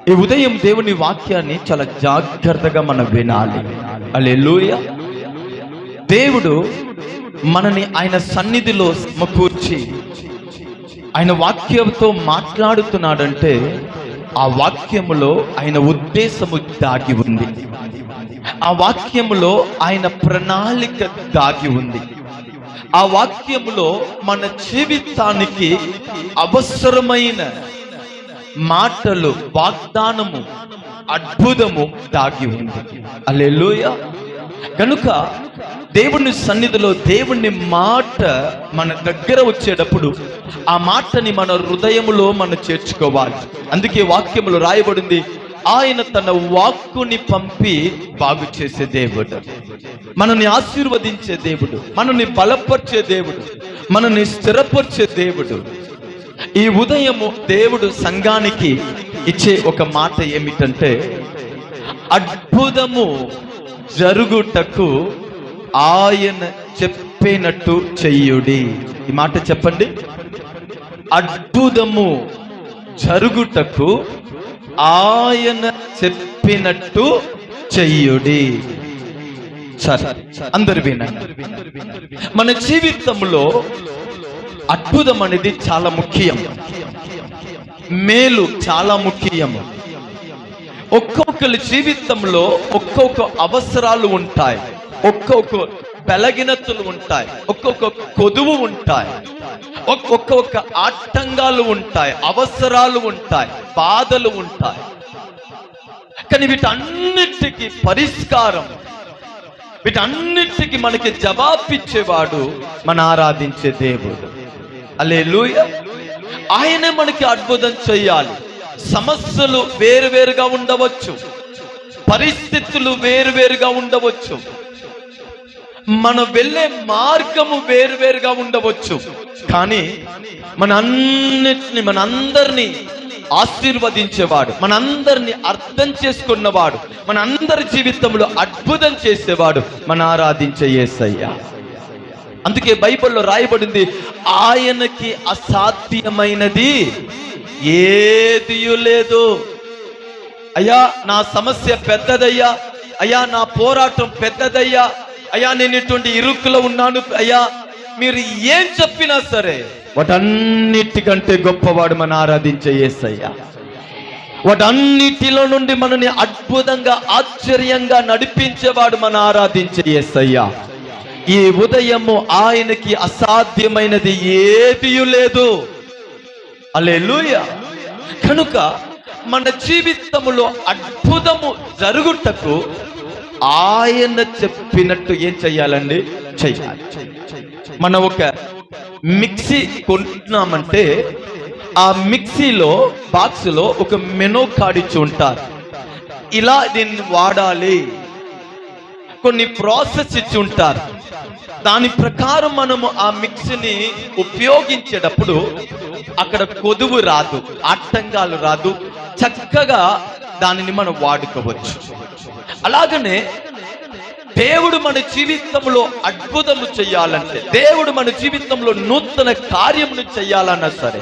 ఈ ఉదయం దేవుని వాక్యాన్ని చాలా జాగ్రత్తగా మనం వినాలి. హల్లెలూయా. దేవుడు మనని ఆయన సన్నిధిలో సమకూర్చి ఆయన వాక్యంతో మాట్లాడుతున్నాడంటే ఆ వాక్యములో ఆయన ఉద్దేశము దాగి ఉంది, ఆ వాక్యములో ఆయన ప్రణాళిక దాగి ఉంది, ఆ వాక్యములో మన జీవితానికి అవసరమైన మాటలు, వాగ్దానము, అద్భుతము దాగి ఉంది. హల్లెలూయా. కనుక దేవుని సన్నిధిలో దేవుని మాట మన దగ్గర వచ్చేటప్పుడు ఆ మాటని మన హృదయములో మనం చేర్చుకోవాలి. అందుకే వాక్యములో రాయబడింది, ఆయన తన వాక్కుని పంపి బాగు చేసే దేవుడు, మనల్ని ఆశీర్వదించే దేవుడు, మనల్ని బలపరిచే దేవుడు, మనల్ని స్థిరపరిచే దేవుడు. ఈ ఉదయము దేవుడు సంఘానికి ఇచ్చే ఒక మాట ఏమిటంటే, అద్భుతము జరుగుటకు ఆయన చెప్పినట్టు చెయ్యుడి. ఈ మాట చెప్పండి. అద్భుతము జరుగుటకు ఆయన చెప్పినట్టు చెయ్యుడి. సరే, అందరు వినండి. మన జీవితంలో అద్భుతం అనేది చాలా ముఖ్యం, మేలు చాలా ముఖ్యము. ఒక్కొక్కరి జీవితంలో ఒక్కొక్క అవసరాలు ఉంటాయి, ఒక్కొక్క బలహీనతలు ఉంటాయి, ఒక్కొక్క కొదువు ఉంటాయి, ఒక్కొక్క ఆటంకాలు ఉంటాయి, అవసరాలు ఉంటాయి, బాధలు ఉంటాయి. కానీ వీటన్నిటికీ పరిష్కారం, వీటన్నిటికీ మనకి జవాబిచ్చేవాడు మన ఆరాధించే దేవుడు. హల్లెలూయా. ఆయనే మనకి అద్భుతం చెయ్యాలి. సమస్యలు వేరువేరుగా ఉండవచ్చు, పరిస్థితులు వేరువేరుగా ఉండవచ్చు, మనం వెళ్ళే మార్గము వేరువేరుగా ఉండవచ్చు. కానీ మనందరినీ ఆశీర్వదించేవాడు, మనందరినీ అర్థం చేసుకున్నవాడు, మనందరి జీవితంలో అద్భుతం చేసేవాడు మన ఆరాధించే యేసయ్య. అందుకే బైబిల్లో రాయబడింది, ఆయనకి అసాధ్యమైనది ఏది లేదు. అయ్యా నా సమస్య పెద్దదయ్యా, అయ్యా నా పోరాటం పెద్దదయ్యా, అయ్యా నేను ఇటువంటి ఇరుకులో ఉన్నాను, అయ్యా మీరు ఏం చెప్పినా సరే వాటన్నిటికంటే గొప్పవాడు మన ఆరాధించే యేసయ్య. వాటన్నిటిలో నుండి మనని అద్భుతంగా ఆశ్చర్యంగా నడిపించేవాడు మన ఆరాధించే యేసయ్య. ఈ ఉదయము ఆయనకి అసాధ్యమైనది ఏదీ లేదు. హల్లెలూయా. కనుక మన జీవితములో అద్భుతము జరుగుటకు ఆయన చెప్పినట్టు ఏం చెయ్యాలండి? చెయ్యాలి. మనం ఒక మిక్సీ కొంటున్నామంటే ఆ మిక్సీలో బాక్స్లో ఒక మెనూ కార్డు ఇచ్చి ఉంటారు, ఇలా దీన్ని వాడాలి, కొన్ని ప్రాసెస్ ఇచ్చి ఉంటారు. దాని ప్రకారం మనము ఆ మిక్సీని ఉపయోగించేటప్పుడు అక్కడ కొదువు రాదు, ఆటంకాలు రాదు, చక్కగా దానిని మనం వాడుకోవచ్చు. అలాగనే దేవుడు మన జీవితంలో అద్భుతము చెయ్యాలంటే, దేవుడు మన జీవితంలో నూతన కార్యమును చెయ్యాలన్నా సరే,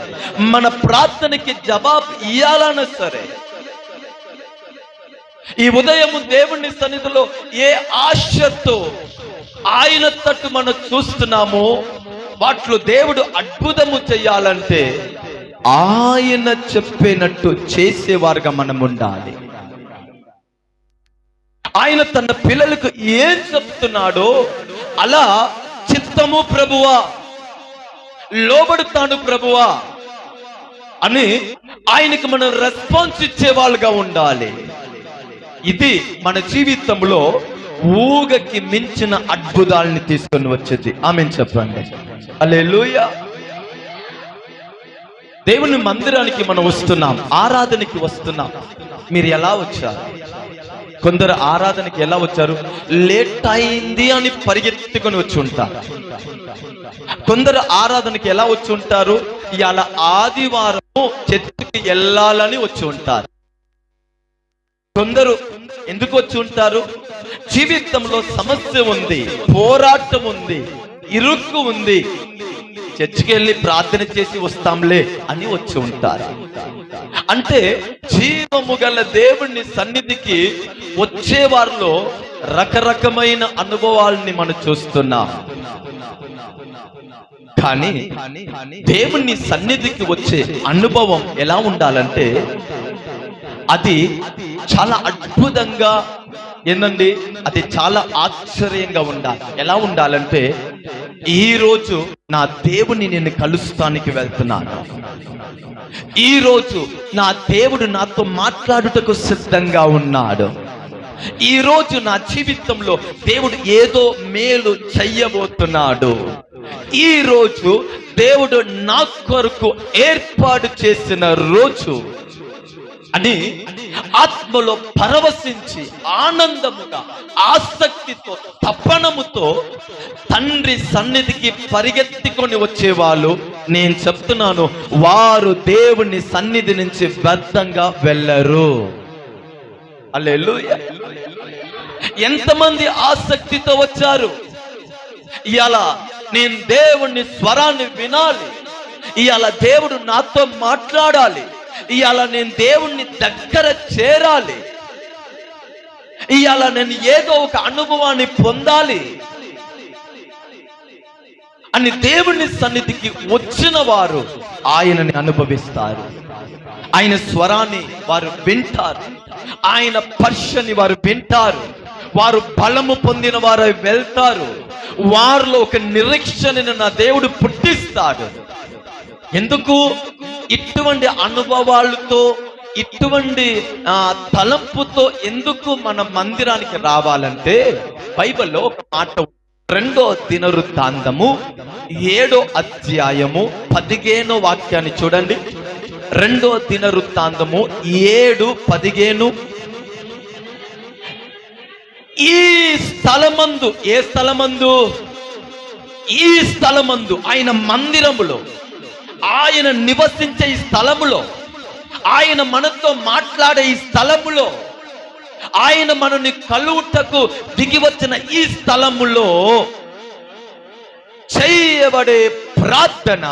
మన ప్రార్థనకి జవాబు ఇయ్యాలన్నా సరే, ఈ ఉదయము దేవుని సన్నిధిలో ఏ ఆశతో ఆయన తట్టు మనం చూస్తున్నామో వాటిలో దేవుడు అద్భుతము చెయ్యాలంటే ఆయన చెప్పినట్టు చేసేవారుగా మనం ఉండాలి. ఆయన తన పిల్లలకు ఏం చెప్తున్నాడో అలా చిత్తము ప్రభువా, లోబడుతాను ప్రభువా అని ఆయనకు మనం రెస్పాన్స్ ఇచ్చే వాళ్ళుగా ఉండాలి. ఇది మన జీవితంలో ఊగకి మించిన అద్భుతాలని తీసుకొని వచ్చేది. ఆమేన్ చెప్పండి. హల్లెలూయా. దేవుని మందిరానికి మనం వస్తున్నాం, ఆరాధనకి వస్తున్నాం. మీరు ఎలా వచ్చారు? కొందరు ఆరాధనకి ఎలా వచ్చారు? లేట్ అయింది అని పరిగెత్తుకొని వచ్చి ఉంటారు. కొందరు ఆరాధనకి ఎలా వచ్చి ఉంటారు? ఇవాళ ఆదివారము చర్చికి వెళ్ళాలని వచ్చి ఉంటారు. కొందరు ఎందుకు వచ్చి ఉంటారు? జీవితంలో సమస్య ఉంది, పోరాటం ఉంది, ఇరుక్కు ఉంది, చర్చికి వెళ్ళి ప్రార్థన చేసి వస్తాంలే అని వచ్చి ఉంటారు. అంటే జీవము గల దేవుని సన్నిధికి వచ్చే వారిలో రకరకమైన అనుభవాలని మనం చూస్తున్నాం. కానీ దేవుని సన్నిధికి వచ్చే అనుభవం ఎలా ఉండాలంటే అది చాలా అద్భుతంగా ఏందండి, అది చాలా ఆశ్చర్యంగా ఉండాలి. ఎలా ఉండాలంటే, ఈ రోజు నా దేవుని నేను కలుస్తానికి వెళ్తున్నాను, ఈ రోజు నా దేవుడు నాతో మాట్లాడుటకు సిద్ధంగా ఉన్నాడు, ఈ రోజు నా జీవితంలో దేవుడు ఏదో మేలు చెయ్యబోతున్నాడు, ఈ రోజు దేవుడు నా కొరకు ఏర్పాటు చేసిన రోజు అని ఆత్మలో పరవశించి ఆనందముగా ఆసక్తితో తపనముతో తండ్రి సన్నిధికి పరిగెత్తుకొని వచ్చేవాళ్ళు, నేను చెప్తున్నాను, వారు దేవుని సన్నిధి నుంచి వ్యర్థంగా వెళ్ళరు. హల్లెలూయా. ఎంతమంది ఆసక్తితో వచ్చారు, ఇయాల నేను దేవుని స్వరాన్ని వినాలి, ఇయాల దేవుడు నాతో మాట్లాడాలి, ఇయాల నేను దేవుణ్ణి దగ్గర చేరాలి, ఇయాల నేను ఏదో ఒక అనుభవాన్ని పొందాలి అని దేవుని సన్నిధికి వచ్చిన వారు ఆయనని అనుభవిస్తారు. ఆయన స్వరాన్ని వారు వింటారు, ఆయన స్పర్శని వారు వింటారు, వారు బలము పొందిన వారు వెళ్తారు, వారిలో ఒక నిరీక్షణను నా దేవుడు పుట్టిస్తాడు. ఎందుకు ఇటువంటి అనుభవాలతో, ఇటువంటి తలంపుతో ఎందుకు మన మందిరానికి రావాలంటే, బైబిల్లో ఒక మాట, 2వ దినవృత్తాంతము 7వ అధ్యాయము 15వ వాక్యాన్ని చూడండి. 2వ దినవృత్తాంతము 7:15. ఈ స్థలమందు, ఏ స్థలమందు? ఈ స్థలమందు, ఆయన మందిరములో, ఆయన నివసించే ఈ స్థలములో, ఆయన మనతో మాట్లాడే ఈ స్థలములో, ఆయన మనని కలువుటకు దిగి వచ్చిన ఈ స్థలములో చేయబడే ప్రార్థన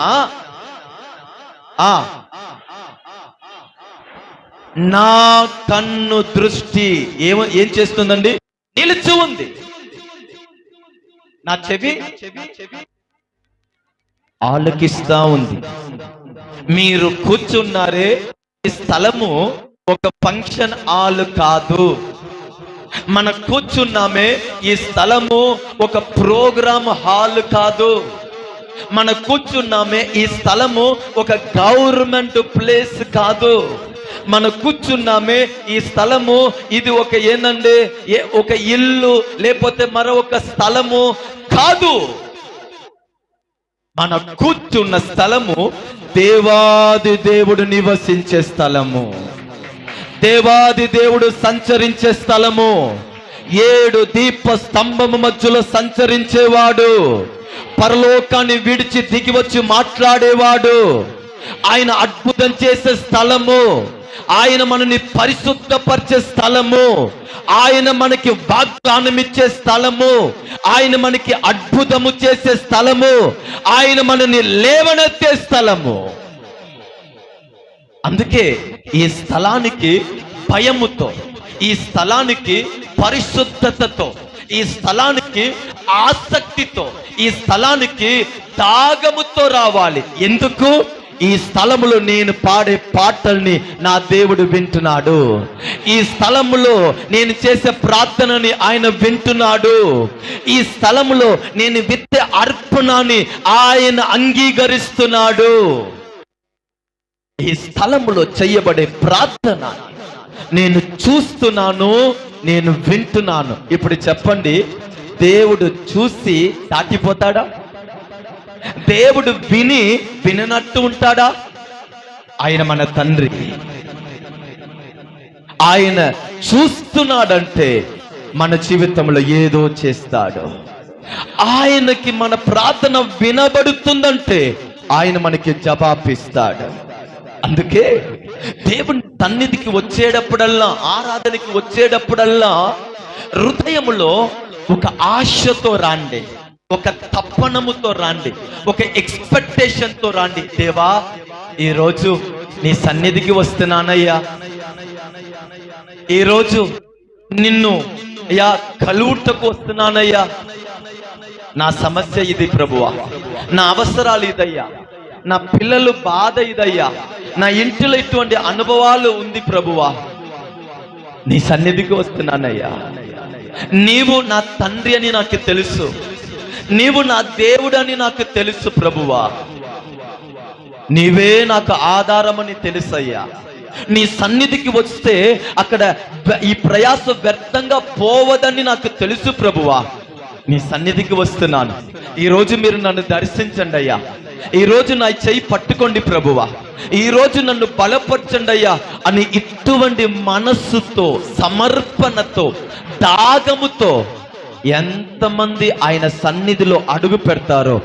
నా కన్ను దృష్టి ఏం చేస్తుందండి? నిలిచి ఉంది. నా చెవి ఆలకిస్తా ఉంది. మీరు కూర్చున్నారే, ఈ స్థలము ఒక ఫంక్షన్ హాల్ కాదు. మన కూర్చున్నామే, ఈ స్థలము ఒక ప్రోగ్రామ్ హాల్ కాదు. మన కూర్చున్నామే, ఈ స్థలము ఒక గవర్నమెంట్ ప్లేస్ కాదు. మన కూర్చున్నామే, ఈ స్థలము ఇది ఒక ఏందండి, ఒక ఇల్లు లేకపోతే మరొక స్థలము కాదు. మన కూర్చున్న స్థలము దేవాది దేవుడు నివసించే స్థలము, దేవాది దేవుడు సంచరించే స్థలము, 7 దీప స్తంభము మధ్యలో సంచరించేవాడు, పరలోకాన్ని విడిచి దిగి వచ్చి మాట్లాడేవాడు, ఆయన అద్భుతం చేసే స్థలము, ఆయన మనని పరిశుద్ధపరిచే స్థలము, ఆయన మనకి వాగ్దానం ఇచ్చే స్థలము, ఆయన మనకి అద్భుతము చేసే స్థలము, ఆయన మనని లేవనెత్తే స్థలము. అందుకే ఈ స్థలానికి భయముతో, ఈ స్థలానికి పరిశుద్ధతతో, ఈ స్థలానికి ఆసక్తితో, ఈ స్థలానికి దాగముతో రావాలి. ఎందుకు? ఈ స్థలములో నేను పాడే పాటల్ని నా దేవుడు వింటున్నాడు, ఈ స్థలములో నేను చేసే ప్రార్థనని ఆయన వింటున్నాడు, ఈ స్థలములో నేను విత్తే అర్పణని ఆయన అంగీకరిస్తున్నాడు. ఈ స్థలములో చేయబడే ప్రార్థన నేను చూస్తున్నాను, నేను వింటున్నాను. ఇప్పుడు చెప్పండి, దేవుడు చూసి దాటిపోతాడా? దేవుడు విననట్టు ఉంటాడా? ఆయన మన తండ్రి, ఆయన చూస్తున్నాడంటే మన జీవితంలో ఏదో చేస్తాడు. ఆయనకి మన ప్రార్థన వినబడుతుందంటే ఆయన మనకి జవాబిస్తాడు. అందుకే దేవుని సన్నిధికి వచ్చేటప్పుడల్లా, ఆరాధనకి వచ్చేటప్పుడల్లా హృదయములో ఒక ఆశతో రాండి, ఒక తప్పనముతో రాండి, ఒక ఎక్స్పెక్టేషన్తో రాండి. దేవా, ఈరోజు నీ సన్నిధికి వస్తున్నానయ్యా, ఈరోజు నిన్ను అయ్యా కలువుటకు వస్తున్నానయ్యా, నా సమస్య ఇది ప్రభువా, నా అవసరాలు ఇదయ్యా, నా పిల్లలు బాధ ఇదయ్యా, నా ఇంటిలో ఇటువంటి అనుభవాలు ఉంది ప్రభువా, నీ సన్నిధికి వస్తున్నానయ్యా. నీవు నా తండ్రి అని నాకు తెలుసు, నీవు నా దేవుడు అని నాకు తెలుసు ప్రభువా, నీవే నాకు ఆధారమని తెలుసయ్యా. నీ సన్నిధికి వస్తే అక్కడ ఈ ప్రయాస వ్యర్థంగా పోవదని నాకు తెలుసు ప్రభువా. నీ సన్నిధికి వస్తున్నాను, ఈరోజు మీరు నన్ను దర్శించండి అయ్యా, ఈరోజు నా చెయ్యి పట్టుకోండి ప్రభువా, ఈరోజు నన్ను బలపరచండి అయ్యా అని ఇటువంటి మనస్సుతో, సమర్పణతో, దాగముతో ఎంతమంది ఆయన సన్నిధిలో అడుగు పెడతారో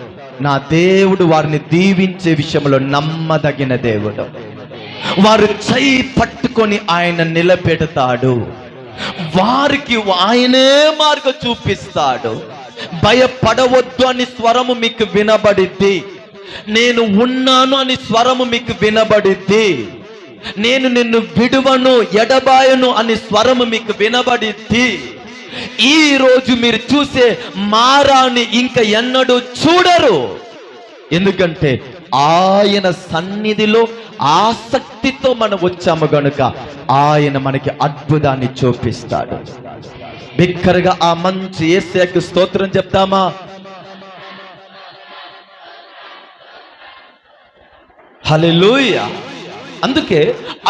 నా దేవుడు వారిని దీవించే విషయంలో నమ్మదగిన దేవుడు. వారు చెయ్యి పట్టుకొని ఆయన నిలబెడతాడు, వారికి ఆయనే మార్గం చూపిస్తాడు. భయపడవద్దు అని స్వరము మీకు వినబడిద్ది, నేను ఉన్నాను అని స్వరము మీకు వినబడిద్ది, నేను నిన్ను విడువను ఎడబాయను అని స్వరము మీకు వినబడిద్ది. ఈ రోజు మీరు చూసే మారాన్ని ఇంకా ఎన్నడూ చూడరు. ఎందుకంటే ఆయన సన్నిధిలో ఆసక్తితో మనం వచ్చాము గనుక ఆయన మనకి అద్భుతాన్ని చూపిస్తాడు. బిక్కరగా ఆ మంచి యేసయ్యకు స్తోత్రం చెప్తామా? హల్లెలూయా. అందుకే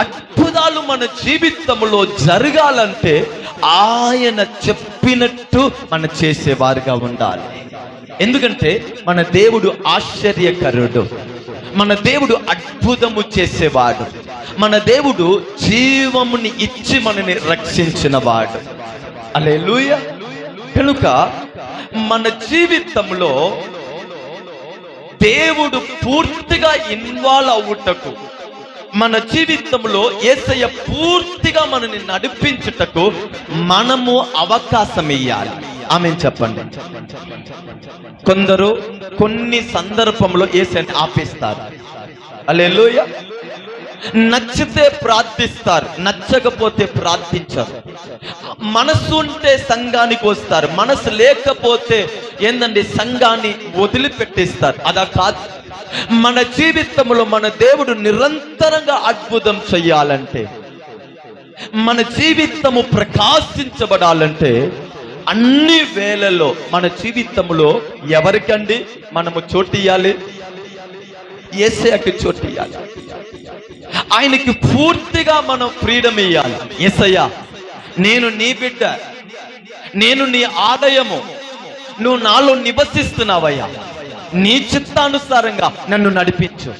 అద్భుతాలు మన జీవితంలో జరగాలంటే ఆయన చెప్పినట్టు మనం చేసేవారుగా ఉండాలి. ఎందుకంటే మన దేవుడు ఆశ్చర్యకరుడు, మన దేవుడు అద్భుతము చేసేవాడు, మన దేవుడు జీవముని ఇచ్చి మనని రక్షించిన వాడు. హల్లెలూయా. కనుక మన జీవితంలో దేవుడు పూర్తిగా ఇన్వాల్వ్ అవ్వుటకు, మన జీవితంలో యేసయ్య పూర్తిగా మనని నడిపించుటకు మనము అవకాశం ఇయ్యాలి. ఆమేన్ చెప్పండి. కొందరు కొన్ని సందర్భంలో యేసయ్యని ఆపేస్తారు. హల్లెలూయా. నచ్చితే ప్రార్థిస్తారు, నచ్చకపోతే ప్రార్థించరు. మనసు ఉంటే సంఘానికి వస్తారు, మనసు లేకపోతే ఏందండి సంఘాన్ని వదిలిపెట్టేస్తారు. అదా కాదు. మన జీవితంలో మన దేవుడు నిరంతరంగా అద్భుతం చెయ్యాలంటే, మన జీవితము ప్రకాశించబడాలంటే అన్ని వేళల్లో మన జీవితంలో ఎవరికండి మనము చోటియ్యాలి? యేసయ్యకి చోటియ్యాలి. ఆయనకి పూర్తిగా మనం ఫ్రీడమ్ ఇయ్యాలి. యేసయ్యా, నేను నీ బిడ్డ, నేను నీ ఆలయము, నువ్వు నాలో నివసిస్తున్నావయ్యా, నీ చిత్తానుసారంగా నన్ను నడిపించు,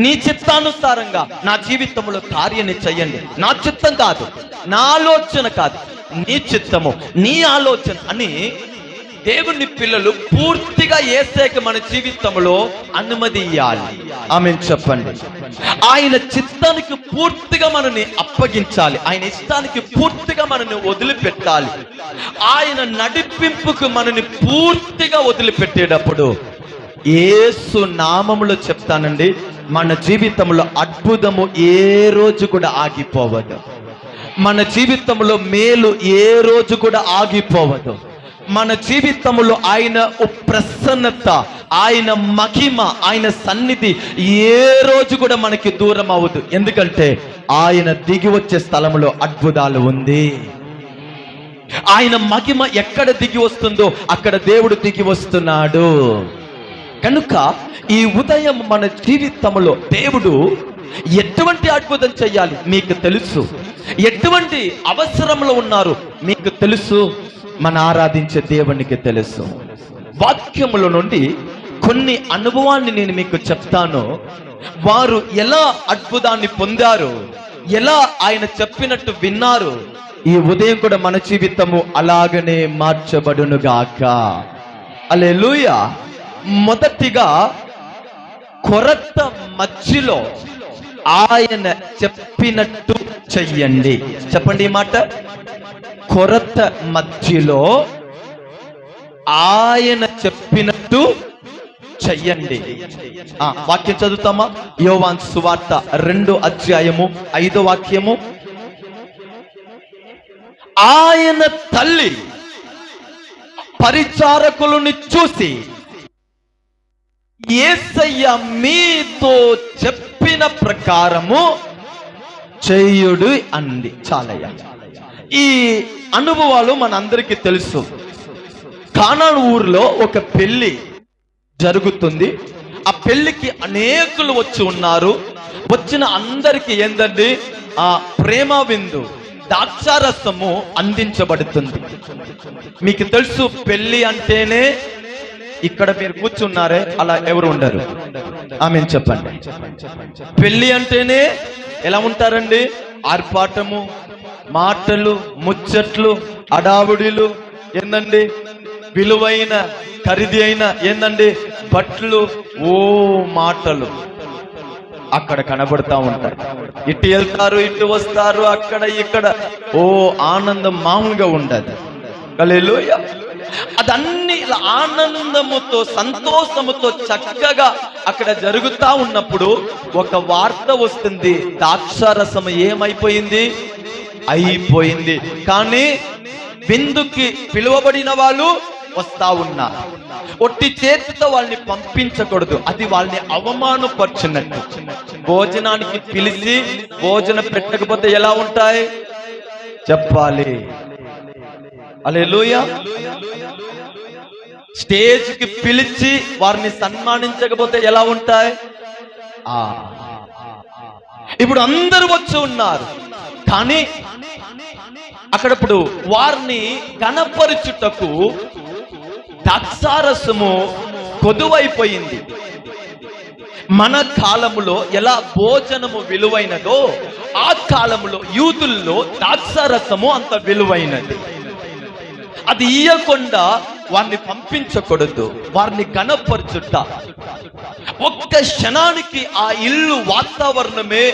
నీ చిత్తానుసారంగా నా జీవితంలో కార్యాన్ని చెయ్యండి. నా చిత్తం కాదు, నా ఆలోచన కాదు, నీ చిత్తము, నీ ఆలోచన అని దేవుని పిల్లలు పూర్తిగా యేసయ్యకి మన జీవితంలో అనుమతి ఇవ్వాలి. ఆమేన్ చెప్పండి. ఆయన చిత్తానికి పూర్తిగా మనని అప్పగించాలి, ఆయన ఇష్టానికి పూర్తిగా మనని వదిలిపెట్టాలి. ఆయన నడిపింపుకు మనని పూర్తిగా వదిలిపెట్టేటప్పుడు యేసు నామములో చెప్తానండి, మన జీవితంలో అద్భుతము ఏ రోజు కూడా ఆగిపోవదు, మన జీవితంలో మేలు ఏ రోజు కూడా ఆగిపోవదు. మన జీవితంలో ఆయన ప్రసన్నత, ఆయన మహిమ, ఆయన సన్నిధి ఏ రోజు కూడా మనకి దూరం అవ్వదు. ఎందుకంటే ఆయన దిగి వచ్చే స్థలంలో అద్భుతాలు ఉంది. ఆయన మహిమ ఎక్కడ దిగి వస్తుందో అక్కడ దేవుడు దిగి వస్తున్నాడు. కనుక ఈ ఉదయం మన జీవితంలో దేవుడు ఎటువంటి అద్భుతం చెయ్యాలి మీకు తెలుసు, ఎటువంటి అవసరంలో ఉన్నారు మీకు తెలుసు, మన ఆరాధించే దేవునికి తెలుసు. వాక్యముల నుండి కొన్ని అనుభవాన్ని నేను మీకు చెప్తాను. వారు ఎలా అద్భుతాన్ని పొందారు, ఎలా ఆయన చెప్పినట్టు విన్నారు. ఈ ఉదయం కూడా మన జీవితము అలాగనే మార్చబడునుగాక. హల్లెలూయా. మొదటిగా కొరత మధ్యలో ఆయన చెప్పినట్టు చెయ్యండి. చెప్పండి ఈ మాట. కొరత మధ్యలో ఆయన చెప్పినట్టు చెయ్యండి. వాక్యం చదువుతామా? యోవాను సువార్త 2 అధ్యాయము 5 వాక్యము. ఆయన తల్లి పరిచారకులని చూసి, యేసయ్య మీతో చెప్పిన ప్రకారము చేయుడు అంది. చాలయ్య. ఈ అనుభవాలు మనందరికీ తెలుసు. కానాను ఊరిలో ఒక పెళ్లి జరుగుతుంది. ఆ పెళ్లికి అనేకులు వచ్చి ఉన్నారు. వచ్చిన అందరికి ఏందండి, ఆ ప్రేమ విందు, ద్రాక్షారసము అందించబడుతుంది. మీకు తెలుసు, పెళ్లి అంటేనే ఇక్కడ మీరు కూర్చున్నారే అలా ఎవరు ఉండరు. ఆమె చెప్పండి. పెళ్లి అంటేనే ఎలా ఉంటారండి? ఆర్పాటము, మాటలు, ముచ్చట్లు, అడావుడిలు, ఏందండి విలువైన ఖరీదు అయిన ఏందండి బట్టలు, ఓ మాటలు అక్కడ కనబడతా ఉంటాయి. ఇటు వెళ్తారు, ఇటు వస్తారు, అక్కడ ఇక్కడ ఓ ఆనందం మామూలుగా ఉండదు. హల్లెలూయా. అదన్నీ ఇలా ఆనందముతో సంతోషముతో చక్కగా అక్కడ జరుగుతా ఉన్నప్పుడు ఒక వార్త వస్తుంది, ద్రాక్షారసం ఏమైపోయింది? అయిపోయింది. కానీ విందుకి పిలువబడిన వాళ్ళు వస్తా ఉన్నారు. ఒట్టి చేతితో వాళ్ళని పంపించకూడదు, అది వాళ్ళని అవమానపరిచినట్టు. భోజనానికి పిలిచి భోజనం పెట్టకపోతే ఎలా ఉంటాయి చెప్పాలి. హల్లెలూయా. స్టేజ్ కి పిలిచి వారిని సన్మానించకపోతే ఎలా ఉంటాయి? ఇప్పుడు అందరూ వచ్చి ఉన్నారు, కానీ అక్కడ ఇప్పుడు వారిని కనపరుచుటకు ద్రాక్షారసము కొదువైపోయింది. మన కాలములో ఎలా భోజనము విలువైనదో ఆ కాలములో యూదుల్లో ద్రాక్షారసము అంత విలువైనది. అది ఇయ్యకుండా వారిని పంపించకూడదు, వారిని కనపరచుట. ఒక్క క్షణానికి ఆ ఇల్లు వాతావరణమే,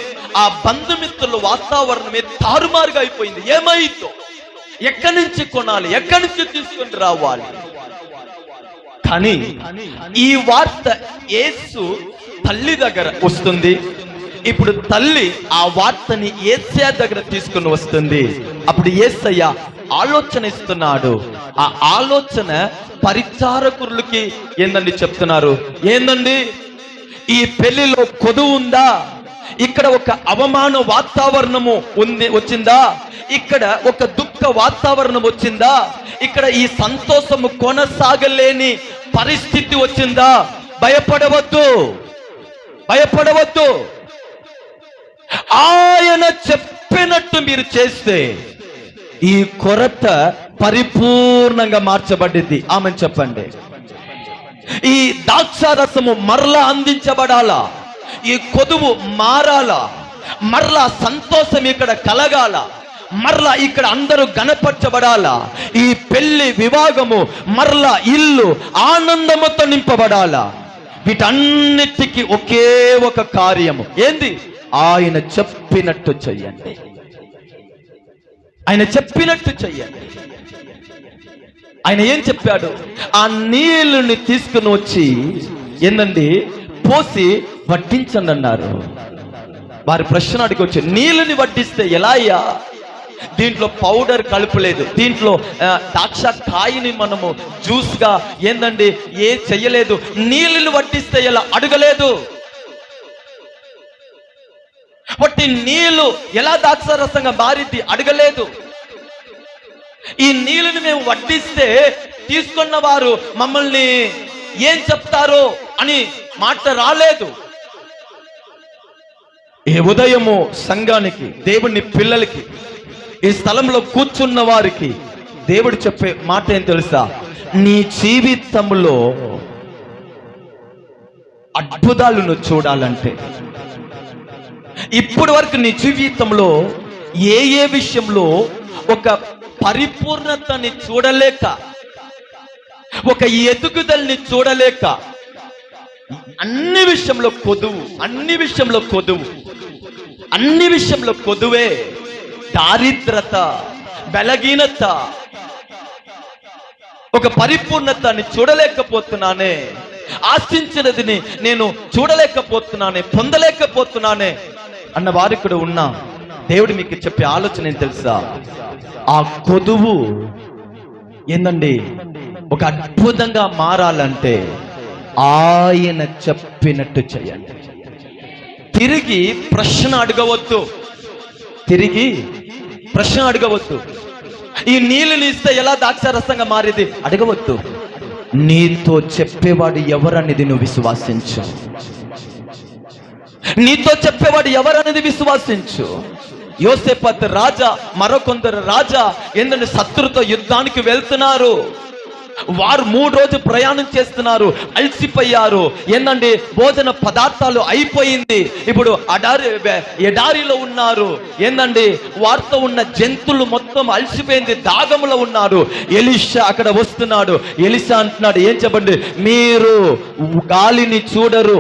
ఆ బంధుమిత్రుల వాతావరణమే తారుమారుగా అయిపోయింది. ఏమైందో, ఎక్కడి నుంచి కొనాలి, ఎక్కడి నుంచి తీసుకొని రావాలి? కానీ ఈ వార్త యేసు తల్లి దగ్గర వస్తుంది. ఇప్పుడు తల్లి ఆ వార్తని యేసయ్య దగ్గర తీసుకుని వస్తుంది. అప్పుడు యేసయ్య ఆలోచన ఇస్తున్నాడు. ఆ ఆలోచన పరిచారకులకి ఏందండి చెప్తున్నారు. ఏందండి, ఈ పెళ్లిలో కొదువు ఉందా? ఇక్కడ ఒక అవమాన వాతావరణము వచ్చిందా? ఇక్కడ ఒక దుఃఖ వాతావరణం వచ్చిందా? ఇక్కడ ఈ సంతోషము కొనసాగలేని పరిస్థితి వచ్చిందా? భయపడవద్దు, భయపడవద్దు. ఆయన చెప్పినట్టు మీరు చేస్తే ఈ కొరత పరిపూర్ణంగా మార్చబడింది. ఆమె చెప్పండి. ఈ ద్రాక్షారసము మరలా అందించబడాలా, ఈ కొదువు మారాలా, మరలా సంతోషం ఇక్కడ కలగాల, మరలా ఇక్కడ అందరూ గణపరచబడాలా, ఈ పెళ్లి వివాహము మరలా ఇల్లు ఆనందముతో నింపబడాలా. వీటన్నిటికీ ఒకే ఒక కార్యము ఏంది? ఆయన చెప్పినట్టు చెయ్యండి. ఆయన చెప్పినట్టు చెయ్యండి. ఆయన ఏం చెప్పాడు? ఆ నీళ్ళని తీసుకుని వచ్చి ఏందండి పోసి వడ్డించండి అన్నారు. వారి ప్రశ్న అడిగి వచ్చి, నీళ్ళని వడ్డిస్తే ఎలా అయ్యా? దీంట్లో పౌడర్ కలుపులేదు, దీంట్లో ద్రాక్ష కాయని మనము జ్యూస్ గా ఏందండి ఏ చెయ్యలేదు, నీళ్ళని వడ్డిస్తే ఎలా అడగలేదు. బట్టి నీళ్లు ఎలా ద్రాక్షారసంగా మారింది అడగలేదు. ఈ నీళ్ళని మేము వడ్డిస్తే తీసుకున్న వారు మమ్మల్ని ఏం చెప్తారో అని మాట రాలేదు. ఈ ఉదయము సంఘానికి, దేవుని పిల్లలకి, ఈ స్థలంలో కూర్చున్న వారికి దేవుడు చెప్పే మాట ఏం తెలుసా? నీ జీవితంలో అద్భుతాలను చూడాలంటే, ఇప్పటి వరకు నీ జీవితంలో ఏ ఏ విషయంలో ఒక పరిపూర్ణతని చూడలేక, ఒక ఎదుగుదలని చూడలేక, అన్ని విషయంలో కొదువు, అన్ని విషయంలో కొదువు, అన్ని విషయంలో కొదువే, దారిద్రత, బలహీనత, ఒక పరిపూర్ణతని చూడలేకపోతున్నానే, ఆశించినది నేను చూడలేకపోతున్నానే, పొందలేకపోతున్నానే అన్న వారు ఇక్కడ ఉన్నా. దేవుడు మీకు చెప్పే ఆలోచన ఏం తెలుసా? ఆ కొదువు ఏందండి ఒక అద్భుతంగా మారాలంటే ఆయన చెప్పినట్టు చేయండి. తిరిగి ప్రశ్న అడగవద్దు. ఈ నీళ్ళని ఇస్తే ఎలా ద్రాక్షారసంగా మారేది అడగవద్దు. నీతో చెప్పేవాడు ఎవరనేది నువ్వు విశ్వాసించు. యోసేపత్ రాజా, మరొకొందరు రాజా ఏంటంటే శత్రుతో యుద్ధానికి వెళ్తున్నారు. వారు 3 రోజులు ప్రయాణం చేస్తున్నారు, అలసిపోయారు. ఏందండి భోజన పదార్థాలు అయిపోయింది. ఇప్పుడు ఎడారిలో ఉన్నారు. ఏందండి వారితో ఉన్న జంతువులు మొత్తం అలసిపోయింది, దాగములో ఉన్నారు. ఎలీషా అక్కడ వస్తున్నాడు. ఎలీషా అంటున్నాడు, ఏం చెప్పండి, మీరు గాలిని చూడరు,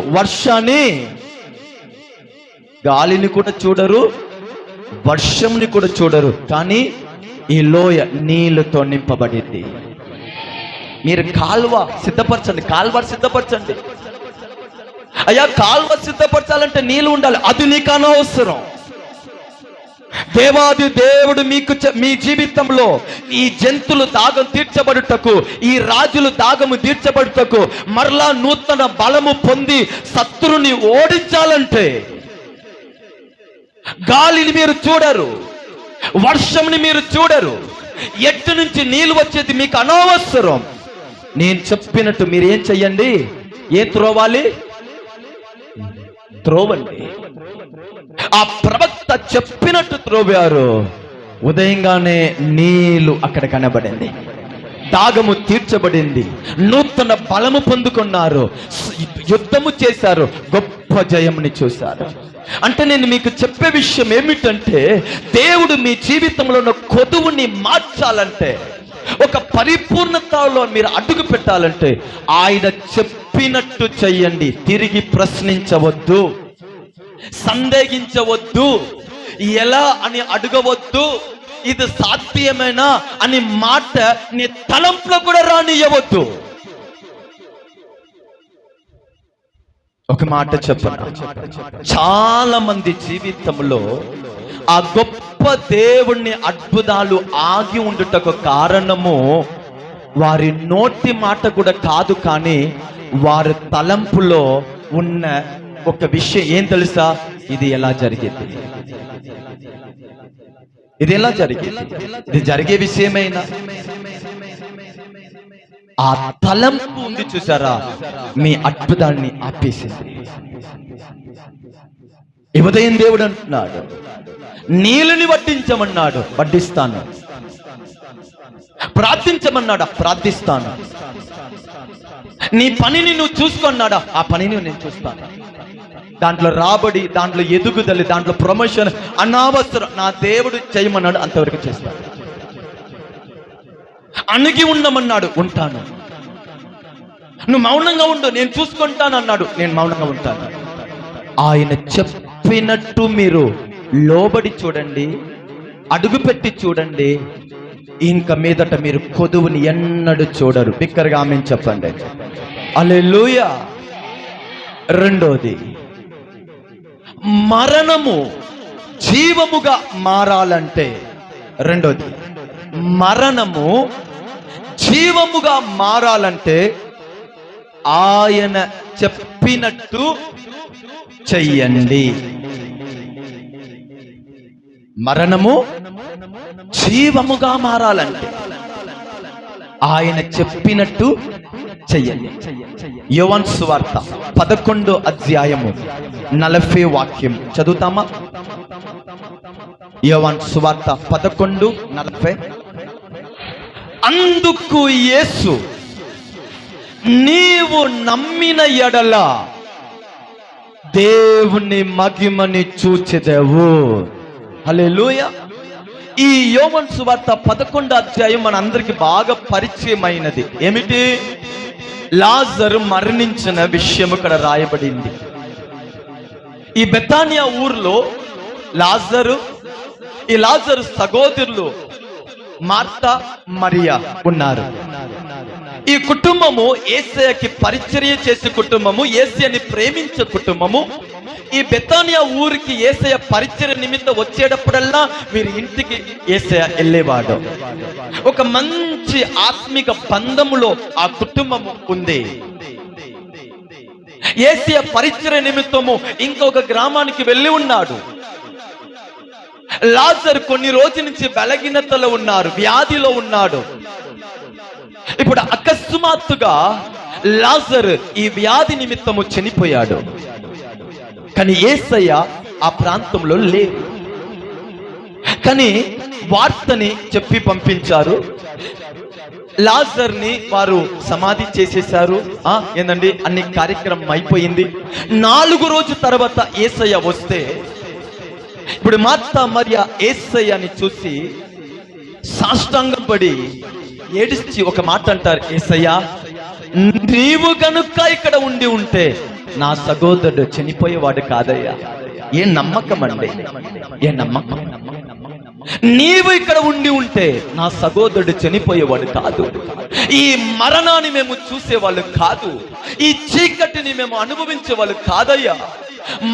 గాలిని కూడా చూడరు, వర్షంని కూడా చూడరు, కానీ ఈ లోయ నీళ్ళతో నింపబడింది. మీరు కాల్వ సిద్ధపరచండి. అయ్యా కాల్వ సిద్ధపరచాలంటే నీళ్ళు ఉండాలి, అది నీకు అనవసరం. దేవాది దేవుడు మీ జీవితంలో ఈ జంతువులు దాగం తీర్చబడుటకు, ఈ రాజులు దాగము తీర్చబడుటకు, మరలా నూతన బలము పొంది శత్రుని ఓడించాలంటే గాలిని మీరు చూడరు, వర్షంని మీరు చూడరు, ఎట్టు నుంచి నీళ్ళు వచ్చేది మీకు అనవసరం. నేను చెప్పినట్టు మీరు ఏం చెయ్యండి? త్రోవండి. ఆ ప్రవక్త చెప్పినట్టు త్రోవారు. ఉదయంగానే నీళ్లు అక్కడ కనబడింది, దాగము తీర్చబడింది, నూతన బలము పొందుకున్నారు, యుద్ధము చేశారు, గొప్ప జయముని చూశారు. అంటే నేను మీకు చెప్పే విషయం ఏమిటంటే, దేవుడు మీ జీవితంలో ఉన్న కొదువుని మార్చాలంటే, ఒక పరిపూర్ణతలో మీరు అడుగు పెట్టాలంటే ఆయన చెప్పినట్టు చెయ్యండి. తిరిగి ప్రశ్నించవద్దు, సందేహించవద్దు, ఎలా అని అడగవద్దు, ఇది సాధ్యమేనా అని మాట నీ తలంపులో కూడా రానియవద్దు. ఒక మాట చెప్పను, చాలా మంది జీవితంలో ఆ గొప్ప దేవుణ్ణి అద్భుతాలు ఆగి ఉండుటకు కారణము వారి నోటి మాట కూడా కాదు, కానీ వారి తలంపులో ఉన్న ఒక విషయం ఏం తెలుసా? ఇది ఎలా జరిగింది, ఇది జరిగే విషయమైనా ఆ తలంపు ఉంది చూసారా, మీ అద్భుతాన్ని ఆపేసింది. ఉదయం దేవుడు అంటున్నాడు, నీళ్ళని వడ్డించమన్నాడు, వడ్డిస్తాను. ప్రార్థించమన్నాడా, ప్రార్థిస్తాను. నీ పనిని నువ్వు చూసుకున్నాడా, ఆ పనిని నేను చూస్తాను. దాంట్లో రాబడి, దాంట్లో ఎదుగుదల, దాంట్లో ప్రమోషన్ అనవసరం. నా దేవుడు చేయమన్నాడు, అంతవరకు చేస్తాను. అణిగి ఉండమన్నాడు, ఉంటాను. నువ్వు మౌనంగా ఉండు, నేను చూసుకుంటాను అన్నాడు, నేను మౌనంగా ఉంటాను. ఆయన చెప్పినట్టు మీరు లోబడి చూడండి, అడుగుపెట్టి చూడండి, ఇంక మీదట మీరు కొదువుని ఎన్నడూ చూడరు. బిక్కరగా ఆమేన్ చెప్పండి. హల్లెలూయా. రెండోది, మరణము జీవముగా మారాలంటే, రెండోది మరణము జీవముగా మారాలంటే ఆయన చెప్పినట్టు చెయ్యండి. మరణము జీవముగా మారాలంటే ఆయన చెప్పినట్టు చెయ్యండి. యోవాను సువార్త 11వ అధ్యాయము 40వ వాక్యం చదువుతామా? యోవాను సువార్త 11:40. అందుకు యేసు, నీవు నమ్మిన ఎడల దేవుని మహిమని చూచెదవు. హల్లెలూయా. ఈ యోవాను సువార్త 11వ అధ్యాయం మన అందరికి బాగా పరిచయమైనది. ఏమిటి? లాజరు మరణించిన విషయం ఇక్కడ రాయబడింది. ఈ బెతానియా ఊర్లో ఈ లాజరు సహోదరులు మార్తా, మరియా ఉన్నారు. ఈ కుటుంబము యేసయ్యకి పరిచర్య చేసే కుటుంబము, యేసయ్యని ప్రేమించే కుటుంబము. ఈ బెతానియా ఊరికి యేసయ్య పరిచర్య నిమిత్తం వచ్చేటప్పుడల్లా వీరి ఇంటికి యేసయ్య వెళ్ళేవాడు. ఒక మంచి ఆత్మిక బంధములో ఆ కుటుంబం ఉంది. యేసయ్య పరిచర్య నిమిత్తము ఇంకొక గ్రామానికి వెళ్ళి ఉన్నాడు. లాజరు కొన్ని రోజుల నుంచి బలహీనతలో ఉన్నారు, వ్యాధిలో ఉన్నాడు. ఇప్పుడు అకస్మాత్తుగా లాజరు ఈ వ్యాధి నిమిత్తము చనిపోయాడు. కానీ యేసయ్య ఆ ప్రాంతంలో లేరు. కానీ వార్తని చెప్పి పంపించారు. లాజర్ని వారు సమాధి చేసేశారు. ఏందండి, అన్ని కార్యక్రమం అయిపోయింది. 4 రోజుల తర్వాత యేసయ్య వస్తే ఇప్పుడు మార్తా మరియ యేసయ్యని చూసి సాష్టాంగం పడి ఏడిచి ఒక మాట అంటారు, యేసయ్య నీవు గనుక ఇక్కడ ఉండి ఉంటే నా సహోదరుడు చనిపోయేవాడు కాదయ్యా. ఏ నమ్మకం అండి, ఏ నమ్మకం. నీవు ఇక్కడ ఉండి ఉంటే నా సహోదరుడు చనిపోయేవాడు కాదు. ఈ మరణాన్ని మేము చూసేవాళ్ళు కాదు, ఈ చీకటిని మేము అనుభవించేవాళ్ళు కాదయ్యా.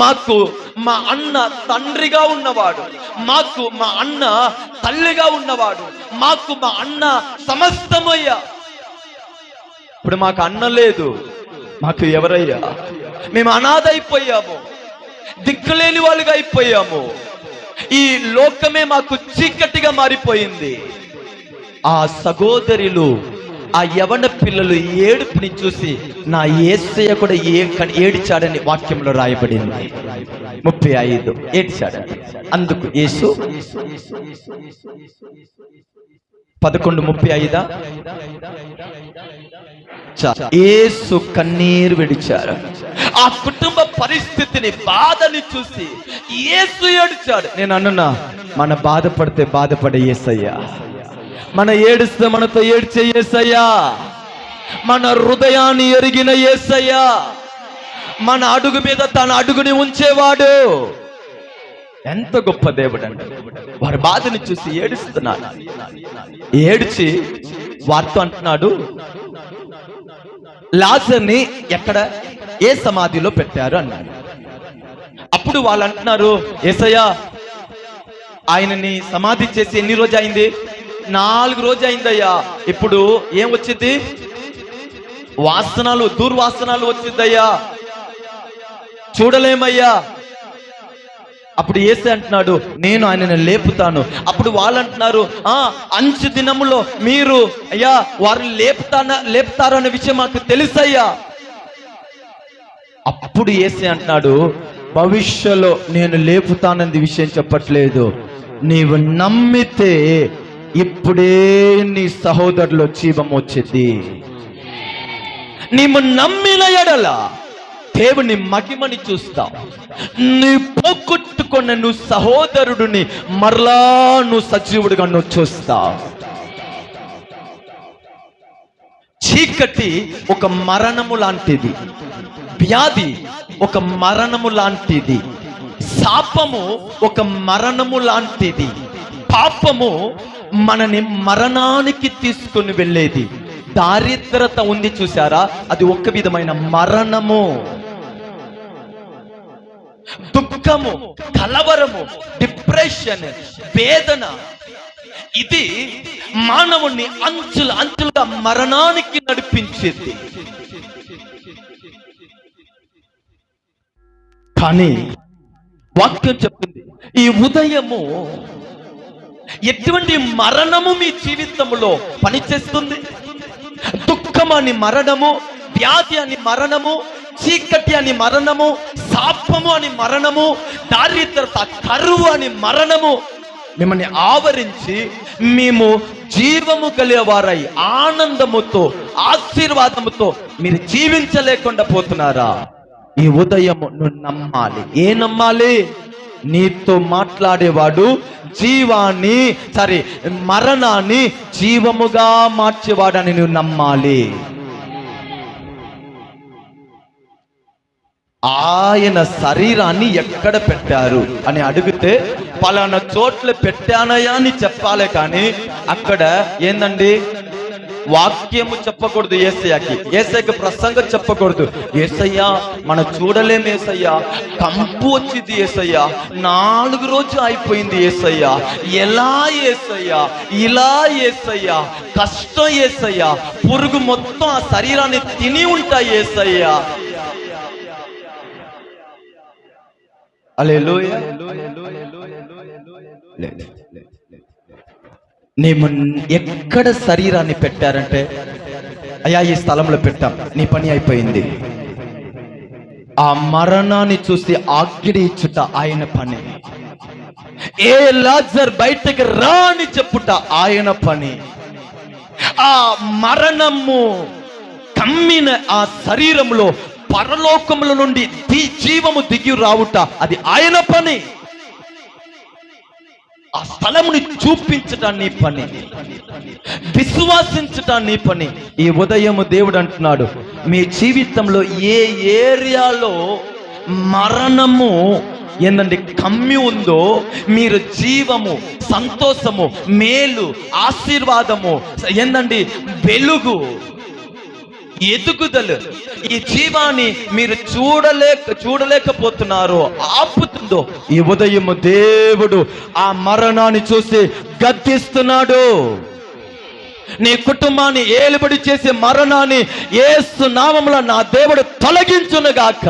మాకు మా అన్న తండ్రిగా ఉన్నవాడు, మాకు మా అన్న తల్లిగా ఉన్నవాడు, మాకు మా అన్న సమస్తమయ్యా. ఇప్పుడు మాకు అన్న లేదు, మాకు ఎవరయ్యా? మేము అనాథ అయిపోయాము, దిక్కులేని వాళ్ళుగా అయిపోయాము. ఈ లోకమే మాకు చీకటిగా మారిపోయింది. ఆ సహోదరులు, ఆ యవన పిల్లలు ఏడుపుని చూసి నా యేసయ్య కూడా ఏడిచాడని వాక్యంలో రాయబడింది. 35 ఏడ్చాడని. అందుకు యేసు 11:35 యేసు కన్నీరు విడిచాడు. ఆ కుటుంబ పరిస్థితిని, బాధని చూసి యేసు ఏడ్చాడు. నేను అన్నా, మన బాధపడితే బాధపడే యేసయ్య, మన ఏడుస్తే మనతో ఏడ్చే యేసయ్య, మన హృదయాన్ని ఎరిగిన యేసయ్య, మన అడుగు మీద తన అడుగుని ఉంచేవాడు. ఎంత గొప్ప దేవుడు అండి. వారి బాధని చూసి ఏడుస్తున్నాడు. ఏడ్చి వారితో అంటున్నాడు, లాజర్ని ఎక్కడ, ఏ సమాధిలో పెట్టారు అన్నాడు. అప్పుడు వాళ్ళు అంటున్నారు, యేసయ్య ఆయనని సమాధి చేసి ఎన్ని రోజు అయింది? 4 రోజు అయిందయ్యా. ఇప్పుడు ఏం వచ్చింది? వాసనలు, దుర్వాసనలు వచ్చిందయ్యా, చూడలేమయ్యా. అప్పుడు యేసు అంటున్నాడు, నేను ఆయనను లేపుతాను. అప్పుడు వాళ్ళు అంటున్నారు, అంచు దినములో మీరు అయ్యా వారిని లేపుతారు అనే విషయం మాకు తెలుసయ్యా. అప్పుడు యేసు అంటున్నాడు, భవిష్యత్తులో నేను లేపుతానని విషయం చెప్పట్లేదు, నీవు నమ్మితే ఇప్పుడే నీ సహోదరులో జీవం వచ్చింది. నీవు నమ్మిన ఎడల దేవుని మహిమని చూస్తావు. నీ పోగొట్టుకున్న నువ్వు సహోదరుడిని మరలా నువ్వు సజీవుడిగా నువ్వు చూస్తావు. చీకటి ఒక మరణము లాంటిది, వ్యాధి ఒక మరణము లాంటిది, శాపము ఒక మరణము లాంటిది, పాపము మనని మరణానికి తీసుకుని వెళ్ళేది. దారిద్రత ఉంది చూసారా, అది ఒక విధమైన మరణము. దుఃఖము, కలవరము, డిప్రెషన్, వేదన, ఇది మానవుణ్ణి అంచులుగా మరణానికి నడిపించేది. కానీ వాక్యం చెప్తుంది, ఈ ఉదయము ఎటువంటి మరణము మీ జీవితంలో పనిచేస్తుంది? దుఃఖం అని మరణము, వ్యాధి అని మరణము, చీకటి అని మరణము, శాపము అని మరణము, దారిద్రత, కరువు అని మరణము మిమ్మల్ని ఆవరించి మేము జీవము కలిగేవారై ఆనందముతో, ఆశీర్వాదముతో మీరు జీవించలేకుండా పోతున్నారా? ఈ ఉదయము నువ్వు నమ్మాలి. ఏ నమ్మాలి? నీతో మాట్లాడేవాడు మరణాన్ని జీవముగా మార్చేవాడని నువ్వు నమ్మాలి. ఆయన శరీరాన్ని ఎక్కడ పెట్టారు అని అడిగితే పలానా చోట్ల పెట్టానయా అని చెప్పాలి. కానీ అక్కడ ఏందండి, వాక్యము చెప్పకూడదు, ఏసయ్యకి ప్రసంగం చెప్పకూడదు. ఏసయ్యా మనం చూడలేం ఏసయ్యా, కంపు వచ్చింది ఏసయ్యా, 4 రోజులు అయిపోయింది ఏసయ్యా, ఎలా ఏసయ్యా, ఇలా ఏసయ్యా, కష్టం ఏసయ్యా, పురుగు మొత్తం ఆ శరీరాన్ని తిని ఉంటాయి ఏసయ్యా. హల్లెలూయా. మేము ఎక్కడ శరీరాన్ని పెట్టారంటే, అయ్యా ఈ స్థలంలో పెట్టాం, నీ పని అయిపోయింది. ఆ మరణాన్ని చూసి ఆజ్ఞ ఇచ్చుట ఆయన పని. ఏ లాజర్ బయటకు రాని చెప్పుట ఆయన పని. ఆ మరణము కమ్మిన ఆ శరీరంలో పరలోకముల నుండి జీవము దిగి రావుట అది ఆయన పని. ఆ స్థలముని చూపించటం నీ పని, విశ్వాసించటం నీ పని. ఈ ఉదయము దేవుడు అంటున్నాడు, మీ జీవితంలో ఏ ఏరియాలో మరణము ఏందండి కమ్మి ఉందో, మీరు జీవము, సంతోషము, మేలు, ఆశీర్వాదము, ఏందండి వెలుగు, ఎదుగుదల, ఈ జీవాన్ని మీరు చూడలేకపోతున్నారో, ఆపుతుందో, ఈ ఉదయము దేవుడు ఆ మరణాన్ని చూసి గద్దిస్తున్నాడు. నీ కుటుంబాన్ని ఏలుబడి చేసే మరణాన్ని యేసు నామములో నా దేవుడు తొలగించునుగాక.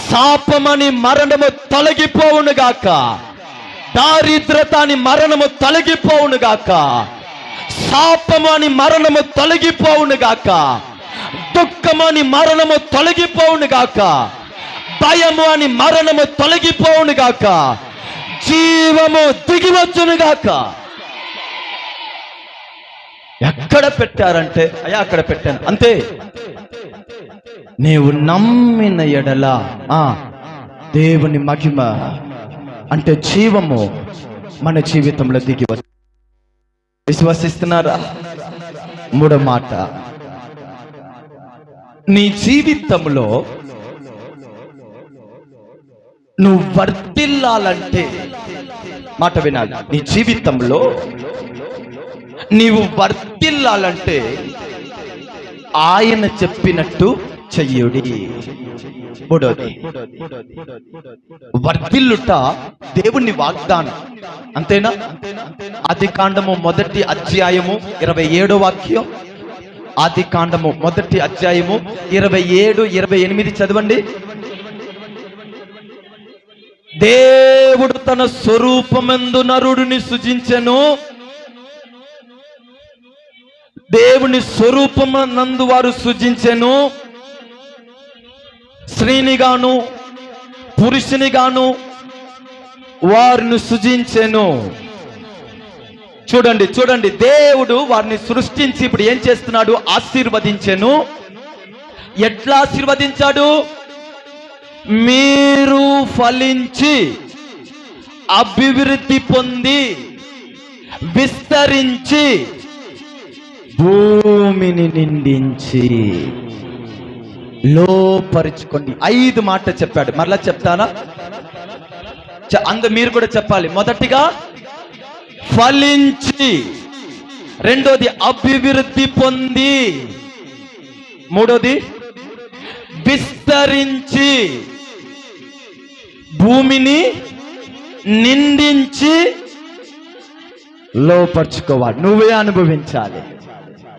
శాపమని మరణము తొలగిపోవునుగాక. దారిద్రతని మరణము తొలగిపోవునుగాక. శాపము అని మరణము తొలగిపోవునుగాక. దుఃఖము అని మరణము తొలగిపోవునుగాక. భయము అని మరణము తొలగిపోవునుగాక. జీవము దిగివచ్చునుగాక. ఎక్కడ పెట్టారంటే, అయ్యా అక్కడ పెట్టాను అంతే. నీవు నమ్మిన ఎడల దేవుని మహిమ అంటే జీవము మన జీవితంలో దిగి వచ్చి, విశ్వసిస్తున్నారా? 3వ మాట, నీ జీవితంలో నువ్వు వర్ధిల్లాలంటే, మాట వినాలి, నీ జీవితంలో నీవు వర్ధిల్లాలంటే ఆయన చెప్పినట్టు చెయ్యుడి. 3వది, వర్ధిల్లుట దేవుని వాగ్దానం, అంతేనా? ఆదికాండము 1వ అధ్యాయము 27వ వాక్యం. ఆదికాండము 1వ అధ్యాయము 27, 28 చదవండి. దేవుడు తన స్వరూపమందు నరుడిని సృజించెను. దేవుని స్వరూపమందు వారు సృజించెను. స్త్రీనిగాను పురుషునిగాను వారిని సృజించెను. చూడండి చూడండి, దేవుడు వారిని సృష్టించి ఇప్పుడు ఏం చేస్తున్నాడు? ఆశీర్వదించెను. ఎట్లా ఆశీర్వదించాడు? మీరు ఫలించి అభివృద్ధి పొంది విస్తరించి భూమిని నిండించి లోపరుచుకోండి. 5 మాట చెప్పాడు. మరలా చెప్తానా? మీరు కూడా చెప్పాలి. మొదటిగా ఫలించి, రెండోది అభివృద్ధి పొంది, మూడోది విస్తరించి భూమిని నిండించి లోపరుచుకోవాలి. నువ్వే అనుభవించాలి.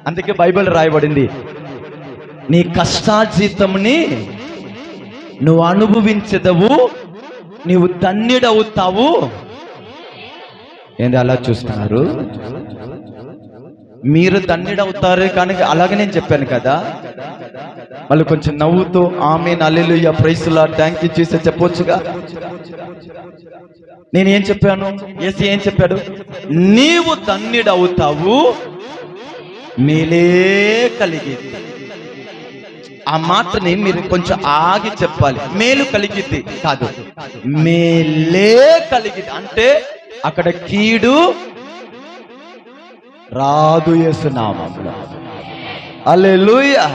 అందుకే బైబిల్ రాయబడింది, నీ కష్టార్జితముని నువ్వు అనుభవించదవు, నీవు ధన్యుడవుతావు. ఏంది అలా చూస్తున్నారు? మీరు ధన్యుడవుతారు కానీ అలాగే నేను చెప్పాను కదా. మళ్ళీ కొంచెం నవ్వుతూ amen hallelujah praise Lord thank you Jesus చెప్పొచ్చుగా. నేనేం చెప్పాను? యేసు ఏం చెప్పాడు? నీవు ధన్యుడవుతావు, మేలే కలిగింది. ఆ మాటని మీరు కొంచెం ఆగి చెప్పాలి. మేలు కలిగిద్ది కాదు, మేలే కలిగిద్ది. అంటే అక్కడ కీడు రాదు యేసు నామములో. హల్లెలూయా.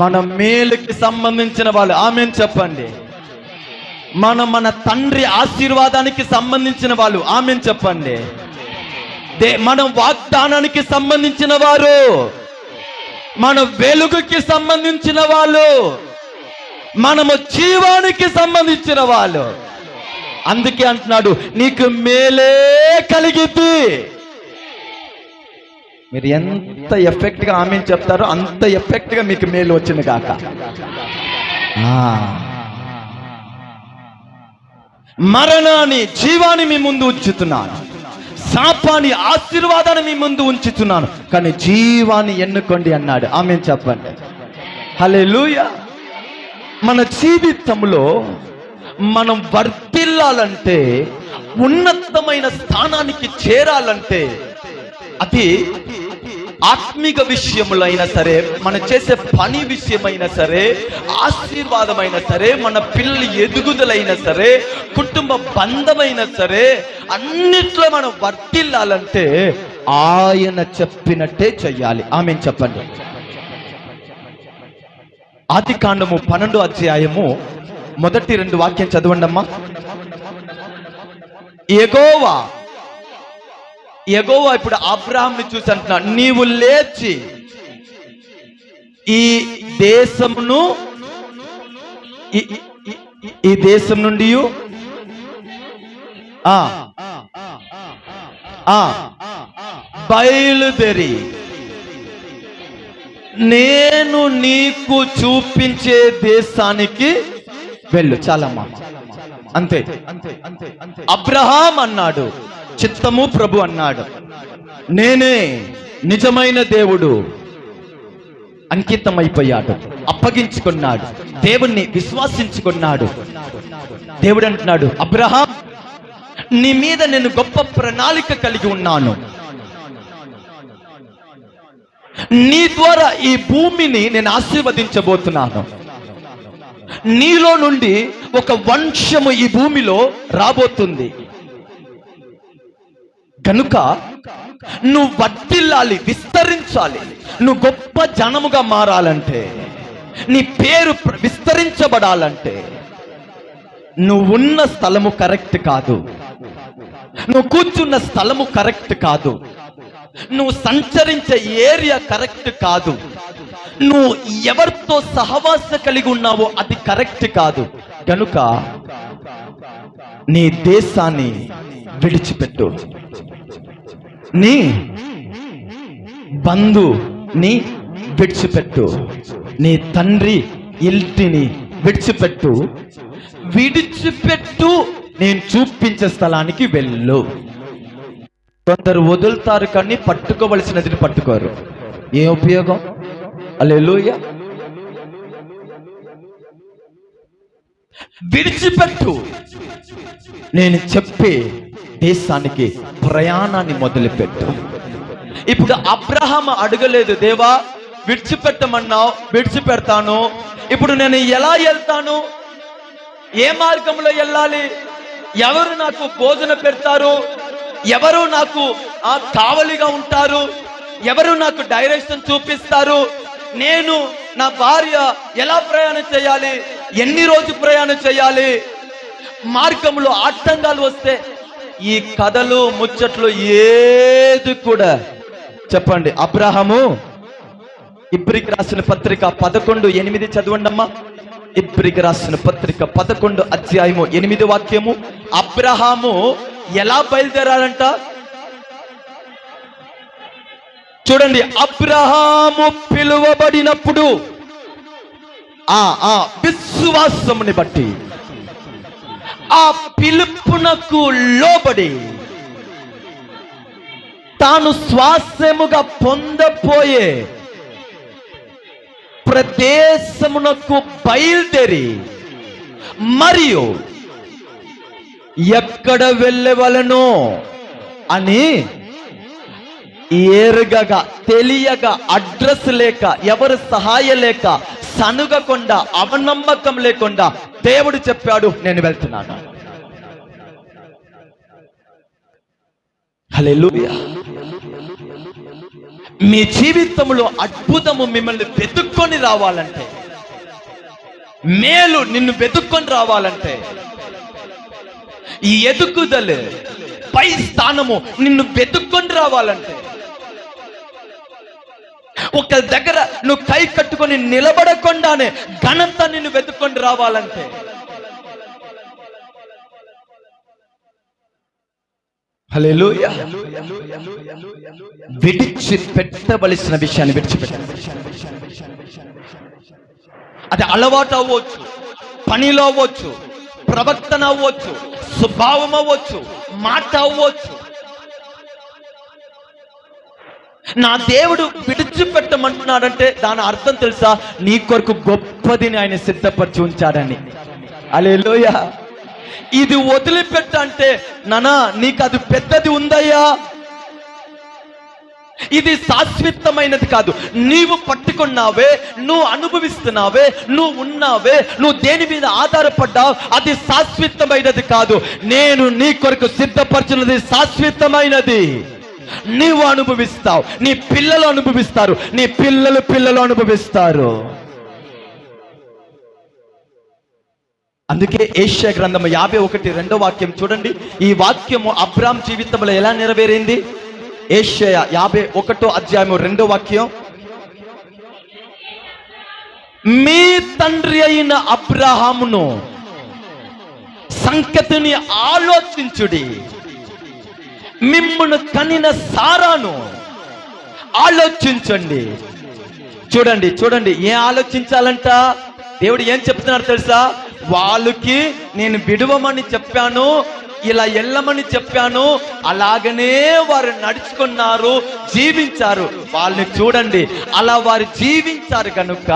మన మేలుకి సంబంధించిన వాళ్ళు ఆమేన్ చెప్పండి. మన తండ్రి ఆశీర్వాదానికి సంబంధించిన వాళ్ళు ఆమేన్ చెప్పండి. మనం వాగ్దానానికి సంబంధించిన వారు, మన వెలుగుకి సంబంధించిన వాళ్ళు, మనము జీవానికి సంబంధించిన వాళ్ళు. అందుకే అంటున్నాడు, నీకు మేలే కలిగిద్ది. మీరు ఎంత ఎఫెక్ట్ గా ఆమె చెప్తారో అంత ఎఫెక్ట్ గా మీకు మేలు వచ్చింది కాక. మరణాన్ని జీవాన్ని మీ ముందు ఉంచుతున్నాను, శాపాన్ని ఆశీర్వాదాన్ని మీ ముందు ఉంచుతున్నాను, కానీ జీవాన్ని ఎన్నుకోండి అన్నాడు. ఆమె చెప్పండి హల్లెలూయా. మన జీవితంలో మనం వర్ధిల్లాలంటే, ఉన్నతమైన స్థానానికి చేరాలంటే, అది ఆత్మీక విషయములైనా సరే, మనం చేసే పని విషయమైనా సరే, ఆశీర్వాదమైనా సరే, మన పిల్లల ఎదుగుదలైనా సరే, కుటుంబ బంధమైనా సరే, అన్నిట్లో మనం వర్ధిల్లాలంటే ఆయన చెప్పినట్టే చెయ్యాలి. ఆమేన్ చెప్పండి. ఆదికాండము 12వ అధ్యాయము మొదటి 2 వాక్యం చదవండి అమ్మా. యెహోవా ఇప్పుడు అబ్రాహాంని చూసి అంటున్నాడు, నీవు లేచి ఈ దేశమును ఈ దేశం నుండి బయలుదేరి నేను నీకు చూపించే దేశానికి వెళ్ళు. చాలమ్మా, అంతే. అబ్రహాం అన్నాడు, చిత్తము ప్రభు అన్నాడు, నేనే నిజమైన దేవుడు. అంకితమైపోయాడు, అప్పగించుకున్నాడు, దేవుణ్ణి విశ్వాసించుకున్నాడు. దేవుడు అంటున్నాడు, అబ్రహాం, నీ మీద నేను గొప్ప ప్రణాళిక కలిగి ఉన్నాను. నీ ద్వారా ఈ భూమిని నేను ఆశీర్వదించబోతున్నాను. నీలో నుండి ఒక వంశము ఈ భూమిలో రాబోతుంది. కనుక నువ్వు వర్ధిల్లాలి, విస్తరించాలి. నువ్వు గొప్ప జనముగా మారాలంటే, నీ పేరు విస్తరించబడాలంటే, నువ్వున్న స్థలము కరెక్ట్ కాదు, నువ్వు కూర్చున్న స్థలము కరెక్ట్ కాదు, నువ్వు సంచరించే ఏరియా కరెక్ట్ కాదు, నువ్వు ఎవరితో సహవాస కలిగి ఉన్నావో అది కరెక్ట్ కాదు. కనుక నీ దేశాన్ని విడిచిపెట్టు, నీ బంధుని విడిచిపెట్టు, నీ తండ్రి ఇంటిని విడిచిపెట్టు. నేను చూపించే స్థలానికి వెళ్ళు. కొందరు వదులుతారు కానీ పట్టుకోవలసినది పట్టుకోరు. ఏ ఉపయోగం? హల్లెలూయా. విడిచిపెట్టు, నేను చెప్పే దేశానికి ప్రయాణాన్ని మొదలుపెట్టు. ఇప్పుడు అబ్రహాం అడగలేదు, దేవా విడిచిపెట్టమన్నావు, విడిచిపెడతాను, ఇప్పుడు నేను ఎలా వెళ్తాను, ఏ మార్గంలో వెళ్ళాలి, ఎవరు నాకు భోజన పెడతారు, ఎవరు నాకు కావలిగా ఉంటారు, ఎవరు నాకు డైరెక్షన్ చూపిస్తారు, నేను నా భార్య ఎలా ప్రయాణం చేయాలి, ఎన్ని రోజు ప్రయాణం చేయాలి, మార్గంలో ఆటంకాలు వస్తే, ఈ కథలు ముచ్చట్లు ఏది కూడా చెప్పండి. అబ్రహాము ఇబ్రికి రాసిన పత్రిక 11:8 చదవండి అమ్మా. ఇబ్రికి రాసిన పత్రిక 11 అధ్యాయము 8 వాక్యము. అబ్రహాము ఎలా బయలుదేరాలంట చూడండి. అబ్రహాము పిలువబడినప్పుడు ఆ విశ్వాసముని బట్టి, ఆ పిలుపునకు లోబడి తాను స్వాస్యముగా పొందపోయే ప్రదేశమునకు బయలుదేరి, మరియు ఎక్కడ వెళ్ళవలనో అని ఏరుగగా తెలియగా, అడ్రస్ లేక, ఎవరు సహాయం లేక, సనుగకుండా, అవనమ్మకం లేకుండా దేవుడు చెప్పాడు, నేను వెళ్తున్నాను. హల్లెలూయా. మీ జీవితంలో అద్భుతము మిమ్మల్ని వెతుక్కొని రావాలంటే, మేలు నిన్ను వెతుక్కొని రావాలంటే, ఈ ఎదుగుదల పై స్థానము నిన్ను వెతుక్కొని రావాలంటే, ఒక దగ్గర నువ్వు కై కట్టుకొని నిలబడకుండానే ఘనత నిన్ను వెతుక్కొని రావాలంటే, హల్లెలూయా, విడిచిపెట్టవలసిన విషయాన్ని విడిచిపెట్టాలి. అది అలవాటు అవ్వచ్చు, పనిలో అవ్వచ్చు, ప్రవర్తన అవ్వచ్చు, స్వభావం అవ్వచ్చు, మాట అవ్వచ్చు. నా దేవుడు విడిచిపెట్టమంటున్నాడంటే దాని అర్థం తెలుసా? నీ కొరకు గొప్పదిని ఆయన సిద్ధపరిచి ఉంచాడని. హల్లెలూయా. ఇది వదిలిపెట్టంటే నానా నీకు అది పెద్దది ఉందయ్యా, ఇది శాశ్వతమైనది కాదు. నీవు పట్టుకున్నావే, నువ్వు అనుభవిస్తున్నావే, నువ్వు ఉన్నావే, నువ్వు దేని మీద ఆధారపడ్డావు, అది శాశ్వతమైనది కాదు. నేను నీ కొరకు సిద్ధపరిచినది శాశ్వతమైనది. నీవు అనుభవిస్తావు, నీ పిల్లలు అనుభవిస్తారు, నీ పిల్లలు అనుభవిస్తారు. అందుకే యెషయా గ్రంథము 51:2 చూడండి. ఈ వాక్యము అబ్రాహాం జీవితంలో ఎలా నెరవేరింది? యెషయా 51:2, మీ తండ్రి అయిన అబ్రహామును సంగతిని ఆలోచించుడి, మిమ్మును కనిన సారాను ఆలోచించండి. చూడండి ఏం ఆలోచించాలంట? దేవుడు ఏం చెప్తున్నారు తెలుసా? వాళ్ళకి నేను విడవమని చెప్పాను, ఇలా వెళ్ళమని చెప్పాను, అలాగనే వారు నడుచుకున్నారు, జీవించారు. వాళ్ళని చూడండి, అలా వారు జీవించారు గనుక,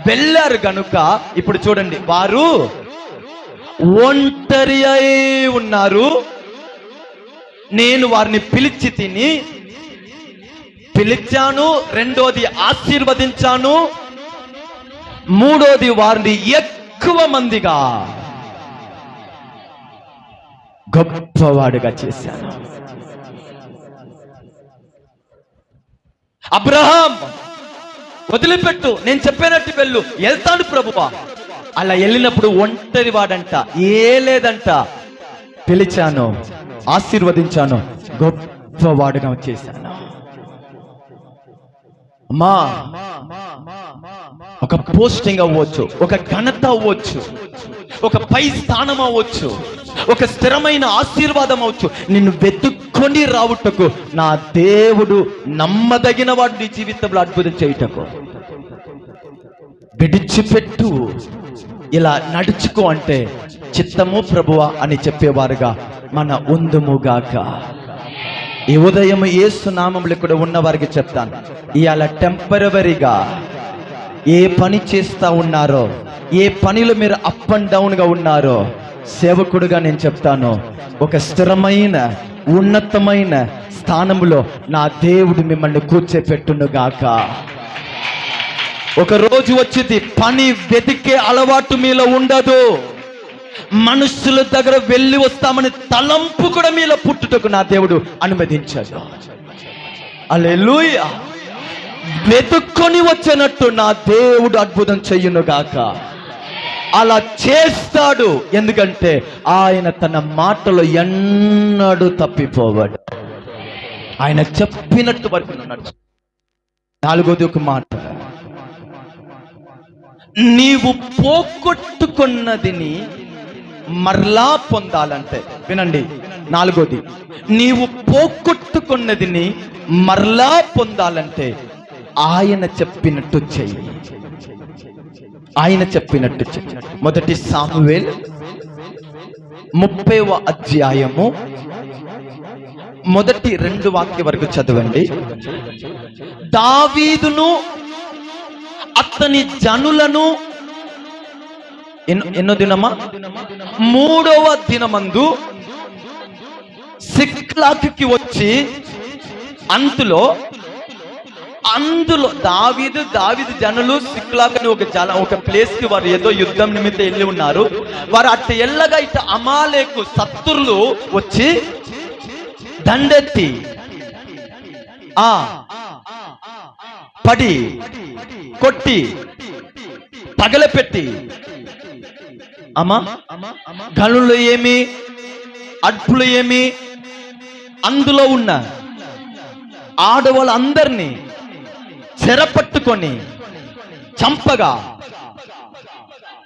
వెళ్ళారు గనుక ఇప్పుడు చూడండి వారు ఒంటరి అయి ఉన్నారు. నేను వారిని పిలిచాను, రెండోది ఆశీర్వదించాను, మూడోది వారిని ఎక్కువ మందిగా గొప్పవాడుగా చేశాను. అబ్రహాం వదిలిపెట్టు, నేను చెప్పినట్టు వెళ్తాను ప్రభువా. అలా వెళ్ళినప్పుడు ఒంటరి వాడంట, లేదంట, పిలిచాను, ఆశీర్వదించాను, గొప్పవాడుగా చేశాను. అమ్మా, ఒక పోస్టింగ్ అవ్వచ్చు, ఒక ఘనత అవ్వచ్చు, ఒక పై స్థానం అవ్వచ్చు, ఒక స్థిరమైన ఆశీర్వాదం అవ్వచ్చు. నిన్ను వెతుక్కొని రావుటకు నా దేవుడు నమ్మదగిన వాడు నీ జీవితంలో అద్భుతం చేయుటకు. విడిచిపెట్టు, ఇలా నడుచుకో అంటే చిత్తము ప్రభువా అని చెప్పేవారుగా మన ఉందుముగాక. ఈ ఉదయం యేసు నామములో కూడా ఉన్న వారికి చెప్తాను, ఇవాళ టెంపరవరీగా ఏ పని చేస్తా ఉన్నారో, ఏ పనిలో మీరు అప్ అండ్ డౌన్ గా ఉన్నారో, సేవకుడుగా నేను చెప్తాను, ఒక స్థిరమైన ఉన్నతమైన స్థానంలో నా దేవుడు మిమ్మల్ని కూర్చోపెట్టునుగాక. ఒక రోజు వచ్చింది, పని వెతికే అలవాటు మీలో ఉండదు. మనుషుల దగ్గర వెళ్ళి వస్తామని తలంపు కూడా మీలో పుట్టుటకు నా దేవుడు అనుమతించాడు. హల్లెలూయా. వెతుక్కొని వచ్చినట్టు నా దేవుడు అద్భుతం చెయ్యునుగాక. అలా చేస్తాడు, ఎందుకంటే ఆయన తన మాటలో ఎన్నడూ తప్పిపోవాడు. ఆయన చెప్పినట్టు వరకు నడుచు. నాలుగోది ఒక మాట, నీవు పోగొట్టుకున్నదిని మరలా పొందాలంటే, వినండి, నాలుగోది, నీవు పోగొట్టుకున్నదిని మరలా పొందాలంటే ఆయన చెప్పినట్టు చెయ్యి. ఆయన చెప్పినట్టు చెయ్యి. మొదటి సామువేలు 30వ అధ్యాయము మొదటి 2 వాక్యం వరకు చదవండి. దావీదును అతని జనులను ఎన్నో దినమా 3వ దినమందు సిక్లాగుకి వచ్చి అందులో దావీదు జనులు సిక్లాగ్ అని ఒక ప్లేస్ కి వారు ఏదో యుద్ధం నిమిత్తం వెళ్ళి ఉన్నారు. వారు అట్ట ఎల్లగా ఇట్ట అమాలేకు శత్రులు వచ్చి దండెత్తి పడి కొట్టి పగలపెట్టి, గనులు ఏమి, అడ్పులు ఏమి, అందులో ఉన్న ఆడవాళ్ళందరినీ చెరపట్టుకొని చంపగా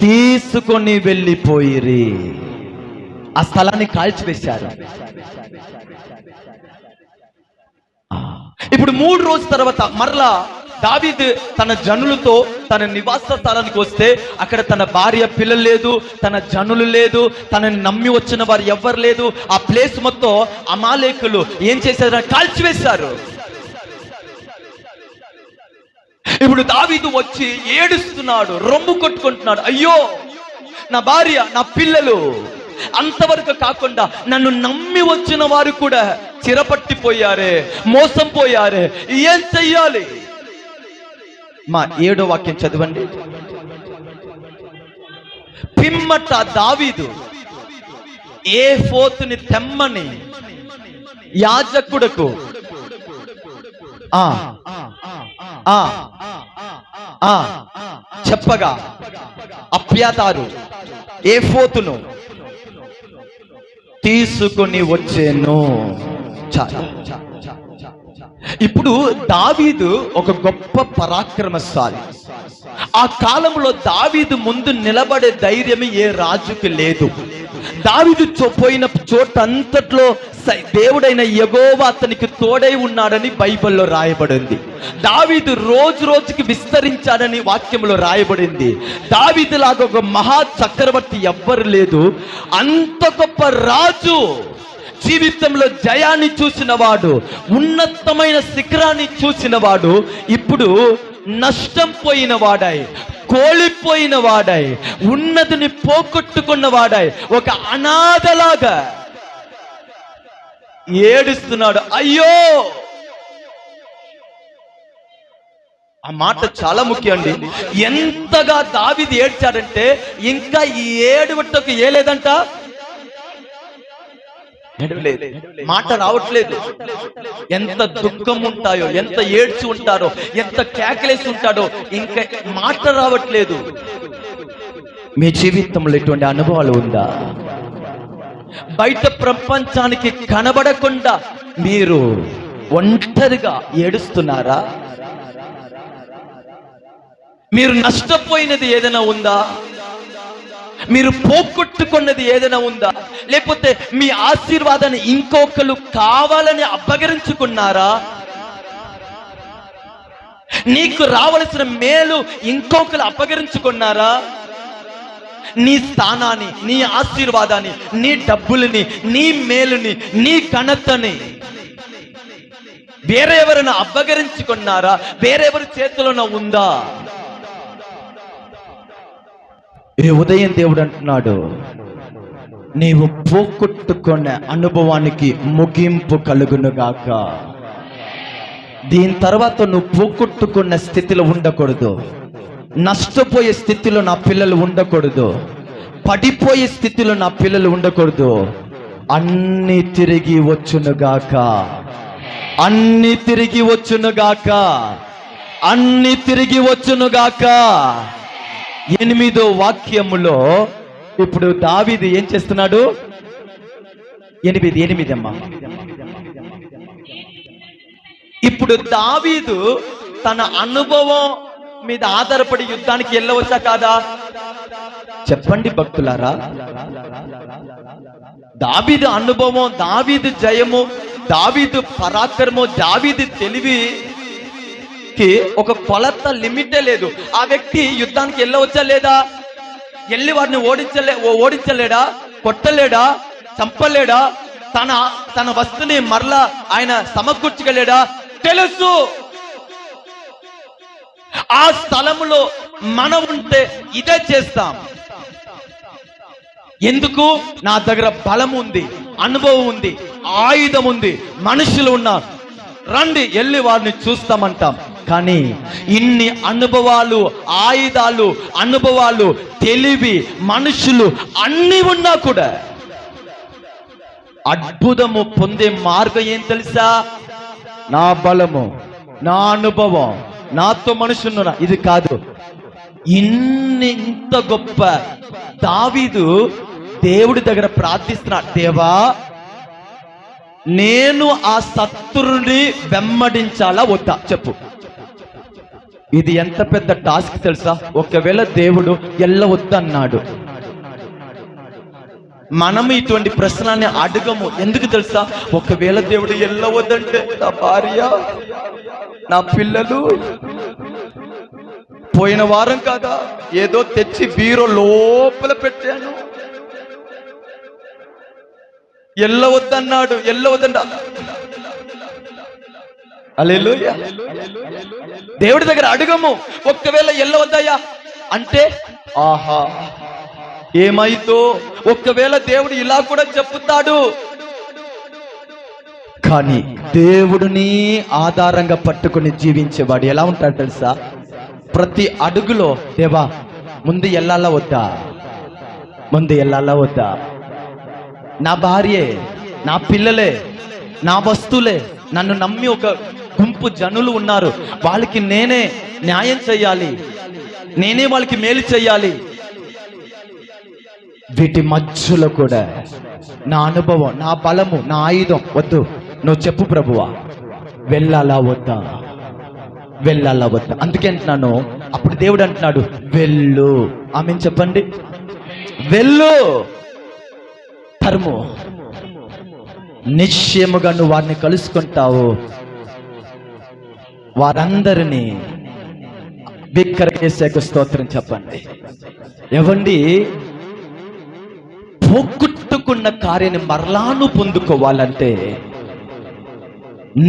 తీసుకొని వెళ్ళిపోయిరి. ఆ స్థలాన్ని కాల్చివేశారు. ఇప్పుడు 3 రోజుల తర్వాత మరలా దావీదు తన జనులతో తన నివాస స్థలానికి వస్తే అక్కడ తన భార్య పిల్లలు లేదు, తన జనులు లేదు, తనని నమ్మి వచ్చిన వారు ఎవ్వరు లేదు. ఆ ప్లేస్ మొత్తం అమాలేకులు ఏం చేశారు? కాల్చివేశారు. ఇప్పుడు దావీదు వచ్చి ఏడుస్తున్నాడు, రొమ్ము కొట్టుకుంటున్నాడు. అయ్యో నా భార్య, నా పిల్లలు. అంతవరకు కాకుండా నన్ను నమ్మి వచ్చిన వారు కూడా చిరపట్టిపోయారే, మోసం పోయారే, ఏం చెయ్యాలి? మా 7వ వాక్యం చదవండి. పిమ్మట దావీదు ఏఫోతుని తెమ్మని యాజకుడకు చెప్పగా అబ్యాతారు ఏఫోతును తీసుకొని వచ్చేను. చాలా ఇప్పుడు దావీదు ఒక గొప్ప పరాక్రమశాలి. ఆ కాలంలో దావీదు ముందు నిలబడే ధైర్యం ఏ రాజుకి లేదు. దావీదు పోయిన చోట అంతట్లో దేవుడైన యెహోవా అతనికి తోడై ఉన్నాడని బైబిల్లో రాయబడింది. దావీదు రోజు రోజుకి విస్తరించాడని వాక్యంలో రాయబడింది. దావీదు లాగా ఒక మహా చక్రవర్తి ఎవ్వరు లేదు. అంత గొప్ప రాజు, జీవితంలో జయాన్ని చూసిన వాడు, ఉన్నతమైన శిఖరాన్ని చూసిన వాడు ఇప్పుడు నష్టం పోయిన వాడై, కోల్పోయిన వాడై, ఉన్నతిని పోగొట్టుకున్న వాడై ఒక అనాథలాగా ఏడుస్తున్నాడు. అయ్యో! ఆ మాట చాలా ముఖ్యం అండి. ఎంతగా దావీదు ఏడ్చాడంటే ఇంకా ఈ ఏడువట్టకు ఏలేదంట, మాట రావట్లేదు. ఎంత దుఃఖం ఉంటాయో, ఎంత ఏడ్చి ఉంటారో, ఎంత కేకలేసి ఉంటాడో, ఇంకా మాట రావట్లేదు. మీ జీవితంలో ఎటువంటి అనుభవాలు ఉందా? బయట ప్రపంచానికి కనబడకుండా మీరు ఒంటరిగా ఏడుస్తున్నారా? మీరు నష్టపోయినది ఏదైనా ఉందా? మీరు పోగొట్టుకున్నది ఏదైనా ఉందా? లేకపోతే మీ ఆశీర్వాదాన్ని ఇంకొకరు కావాలని అప్పగరించుకున్నారా? నీకు రావలసిన మేలు ఇంకొకరు అప్పగరించుకున్నారా? నీ స్థానాన్ని, నీ ఆశీర్వాదాన్ని, నీ డబ్బులని, నీ మేలుని, నీ ఘనతని వేరే ఎవరైనా అప్పగరించుకున్నారా? వేరెవరి చేతిలోనే ఉందా? ఈ ఉదయం దేవుడు అంటున్నాడు, నీవు పోగొట్టుకున్న అనుభవానికి ముగింపు కలుగునుగాక. దీని తర్వాత నువ్వు పోగొట్టుకున్న స్థితిలో ఉండకూడదు. నష్టపోయే స్థితిలో నా పిల్లలు ఉండకూడదు. పడిపోయే స్థితిలో నా పిల్లలు ఉండకూడదు. అన్ని తిరిగి వచ్చునుగాక, అన్ని తిరిగి వచ్చునుగాక, అన్ని తిరిగి వచ్చునుగాక. 8వ వాక్యములో ఇప్పుడు దావీదు ఏం చేస్తున్నాడు? 8 అమ్మా. ఇప్పుడు దావీదు తన అనుభవం మీద ఆధారపడి యుద్ధానికి వెళ్ళవచ్చా కాదా? చెప్పండి భక్తులారా. దావీదు అనుభవం, దావీదు జయము, దావీదు పరాక్రమం, దావీదు తెలివికి ఒక కొలత లిమిటే లేదు. ఆ వ్యక్తి యుద్ధానికి వెళ్ళవచ్చా లేదా? వెళ్ళి వారిని ఓడించలేడా? కొట్టలేడా? చంపలేడా? తన వస్తుని మరలా ఆయన సమకూర్చగలేడా? తెలుసు. ఆ స్థలములో మనం ఉంటే ఇదే చేస్తాం. ఎందుకు? నా దగ్గర బలం ఉంది, అనుభవం ఉంది, ఆయుధం ఉంది, మనుషులు ఉన్నారు, రండి వెళ్ళి వారిని చూస్తామంటాం. కానీ ఇన్ని అనుభవాలు, ఆయుధాలు, అనుభవాలు, తెలివి, మనుషులు అన్ని ఉన్నా కూడా అద్భుతము పొందే మార్గం ఏం తెలుసా? నా బలము, నా అనుభవం, నాతో మనుషులు, ఇది కాదు. ఇంత గొప్ప దావీదు దేవుడి దగ్గర ప్రార్థిస్తున్నాడు, దేవా నేను ఆ శత్రుని వెంబడించాలా వద్దా చెప్పు. ఇది ఎంత పెద్ద టాస్క్ తెలుసా? ఒకవేళ దేవుడు వెళ్ళవద్దన్నాడు, మనం ఇటువంటి ప్రశ్నని అడగము. ఎందుకు తెలుసా? ఒకవేళ దేవుడు వెళ్ళవద్దంటే నా భార్య, నా పిల్లలు, పోయిన వారం కదా ఏదో తెచ్చి బీరో లోపల పెట్టాను, వెళ్ళవద్దన్నాడు, వెళ్ళవద్దంట. హల్లెలూయా. దేవుడి దగ్గర అడగము. ఒకవేళ వెళ్ళవద్దయ్యా అంటే ఆహా ఏమైతో, ఒకవేళ దేవుడు ఇలా కూడా చెప్పుతాడు. కానీ దేవుడిని ఆధారంగా పట్టుకుని జీవించేవాడు ఎలా ఉంటాడు తెలుసా? ప్రతి అడుగులో దేవా ముందు వెళ్ళాలా వద్దా, ముందు వెళ్ళాలా వద్దా, నా భార్యే, నా పిల్లలే, నా వస్తువులే, నన్ను నమ్మి ఒక గుంపు జనులు ఉన్నారు, వాళ్ళకి నేనే న్యాయం చెయ్యాలి, నేనే వాళ్ళకి మేలు చెయ్యాలి. వీటి మధ్యలో కూడా నా అనుభవం, నా బలము, నా ఆయుధం వద్దు. నువ్వు చెప్పు ప్రభువా, వెళ్ళాలా వద్దా, వెళ్ళాలా వద్దా. అందుకే అంటున్నాను, అప్పుడు దేవుడు అంటున్నాడు వెళ్ళు. ఆమేన్ చెప్పండి. వెళ్ళు, తరుము, నిశ్చయముగా నువ్వు వారిని కలుసుకుంటావు, వారందరినీ బిక్కరకేసేకు స్తోత్రం చెప్పండి. ఎవండి పోగొట్టుకున్న కార్యాన్ని మరలాను పొందుకోవాలంటే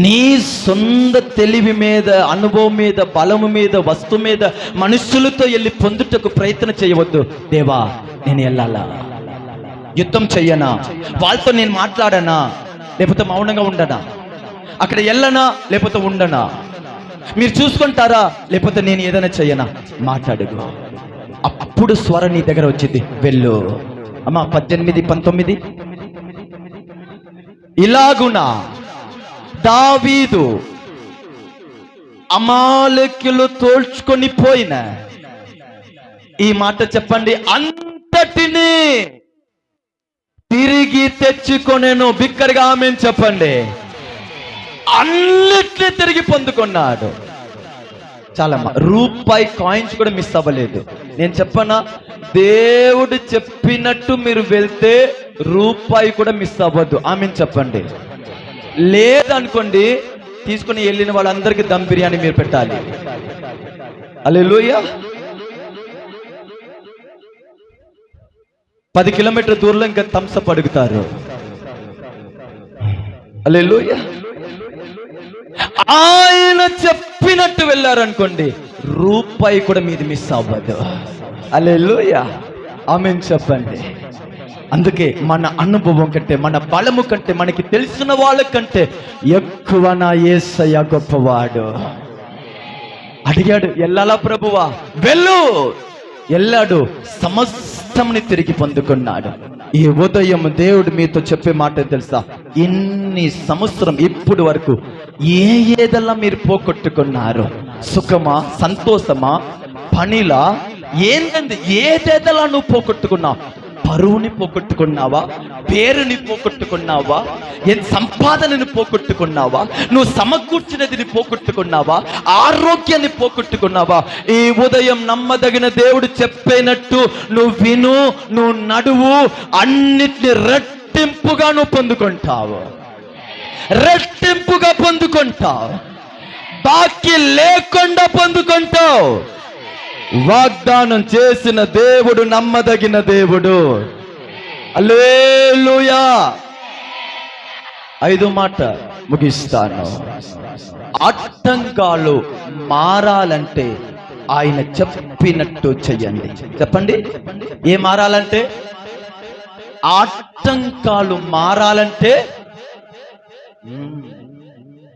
నీ సొంత తెలివి మీద, అనుభవం మీద, బలము మీద, వస్తువు మీద, మనుషులతో వెళ్ళి పొందుటకు ప్రయత్నం చేయవద్దు. దేవా నేను వెళ్ళాలా, యుద్ధం చెయ్యనా, వాళ్ళతో నేను మాట్లాడనా, లేకపోతే మౌనంగా ఉండనా, అక్కడ వెళ్ళనా లేకపోతే ఉండనా, మీరు చూసుకుంటారా లేకపోతే నేను ఏదైనా చెయ్యనా, మాట్లాడు. అప్పుడు స్వరం నీ దగ్గర వచ్చింది, వెళ్ళు. అమ్మా 18-19 ఇలాగున దావీదు అమాలేకులు తోల్చుకొని పోయిన, ఈ మాట చెప్పండి, అంతటిని తిరిగి తెచ్చుకొనేను. బిక్కరగా ఆమేన్ చెప్పండి. అన్నిటినీ తిరిగి పొందుకున్నాడు. చాలా రూపాయి కాయిన్స్ కూడా మిస్ అవ్వలేదు. నేను చెప్పనా, దేవుడు చెప్పినట్టు మీరు వెళ్తే రూపాయి కూడా మిస్ అవ్వద్దు. ఆమేన్ చెప్పండి. లేదనుకోండి, తీసుకుని వెళ్ళిన వాళ్ళందరికీ దమ్ బిర్యానీ మీరు పెట్టాలి. హల్లెలూయా. 10 కిలోమీటర్ దూరంలో ఇంకా థమ్సప్ అడుగుతారు. హల్లెలూయా. ఆయన చెప్పినట్టు వెళ్ళారనుకోండి, రూపాయి కూడా మీది మిస్ అవ్వదు. హల్లెలూయా. ఆమేన్ చెప్పండి. అందుకే మన అనుభవం కంటే, మన బలము కంటే, మనకి తెలిసిన వాళ్ళకంటే ఎక్కువ నా యేసయ్య గొప్పవాడు. అడిగాడు, వెళ్ళాలా ప్రభువా? వెళ్ళు. వెళ్ళాడు, సమస్తముని తిరిగి పొందుకున్నాడు. ఈ ఉదయం దేవుడు మీతో చెప్పే మాట తెలుసా? ఇన్ని సంవత్సరం ఇప్పుడు వరకు ఏదల్లా మీరు పోగొట్టుకున్నారు, సుఖమా, సంతోషమా, పనిలా, ఏంటండి ఏదేదలా నువ్వు పోగొట్టుకున్నావు? పరువుని పోగొట్టుకున్నావా? పేరుని పోగొట్టుకున్నావా? సంపాదనని పోగొట్టుకున్నావా? నువ్వు సమకూర్చినదిని పోగొట్టుకున్నావా? ఆరోగ్యాన్ని పోగొట్టుకున్నావా? ఈ ఉదయం నమ్మదగిన దేవుడు చెప్పేనట్టు నువ్వు విను, నువ్వు నడువు, అన్నిటిని రెట్టింపుగా నువ్వు పొందుకుంటావు, రెట్టింపుగా పొందుకుంటావు, బాకీ లేకుండా పొందుకుంటావు. వాగ్దానం చేసిన దేవుడు నమ్మదగిన దేవుడు. హల్లెలూయా. 5వ మాట ముగిస్తాను. ఆటంకాలు మారాలంటే ఆయన చెప్పినట్టు చెయ్యండి. చెప్పండి, ఏ మారాలంటే? ఆటంకాలు మారాలంటే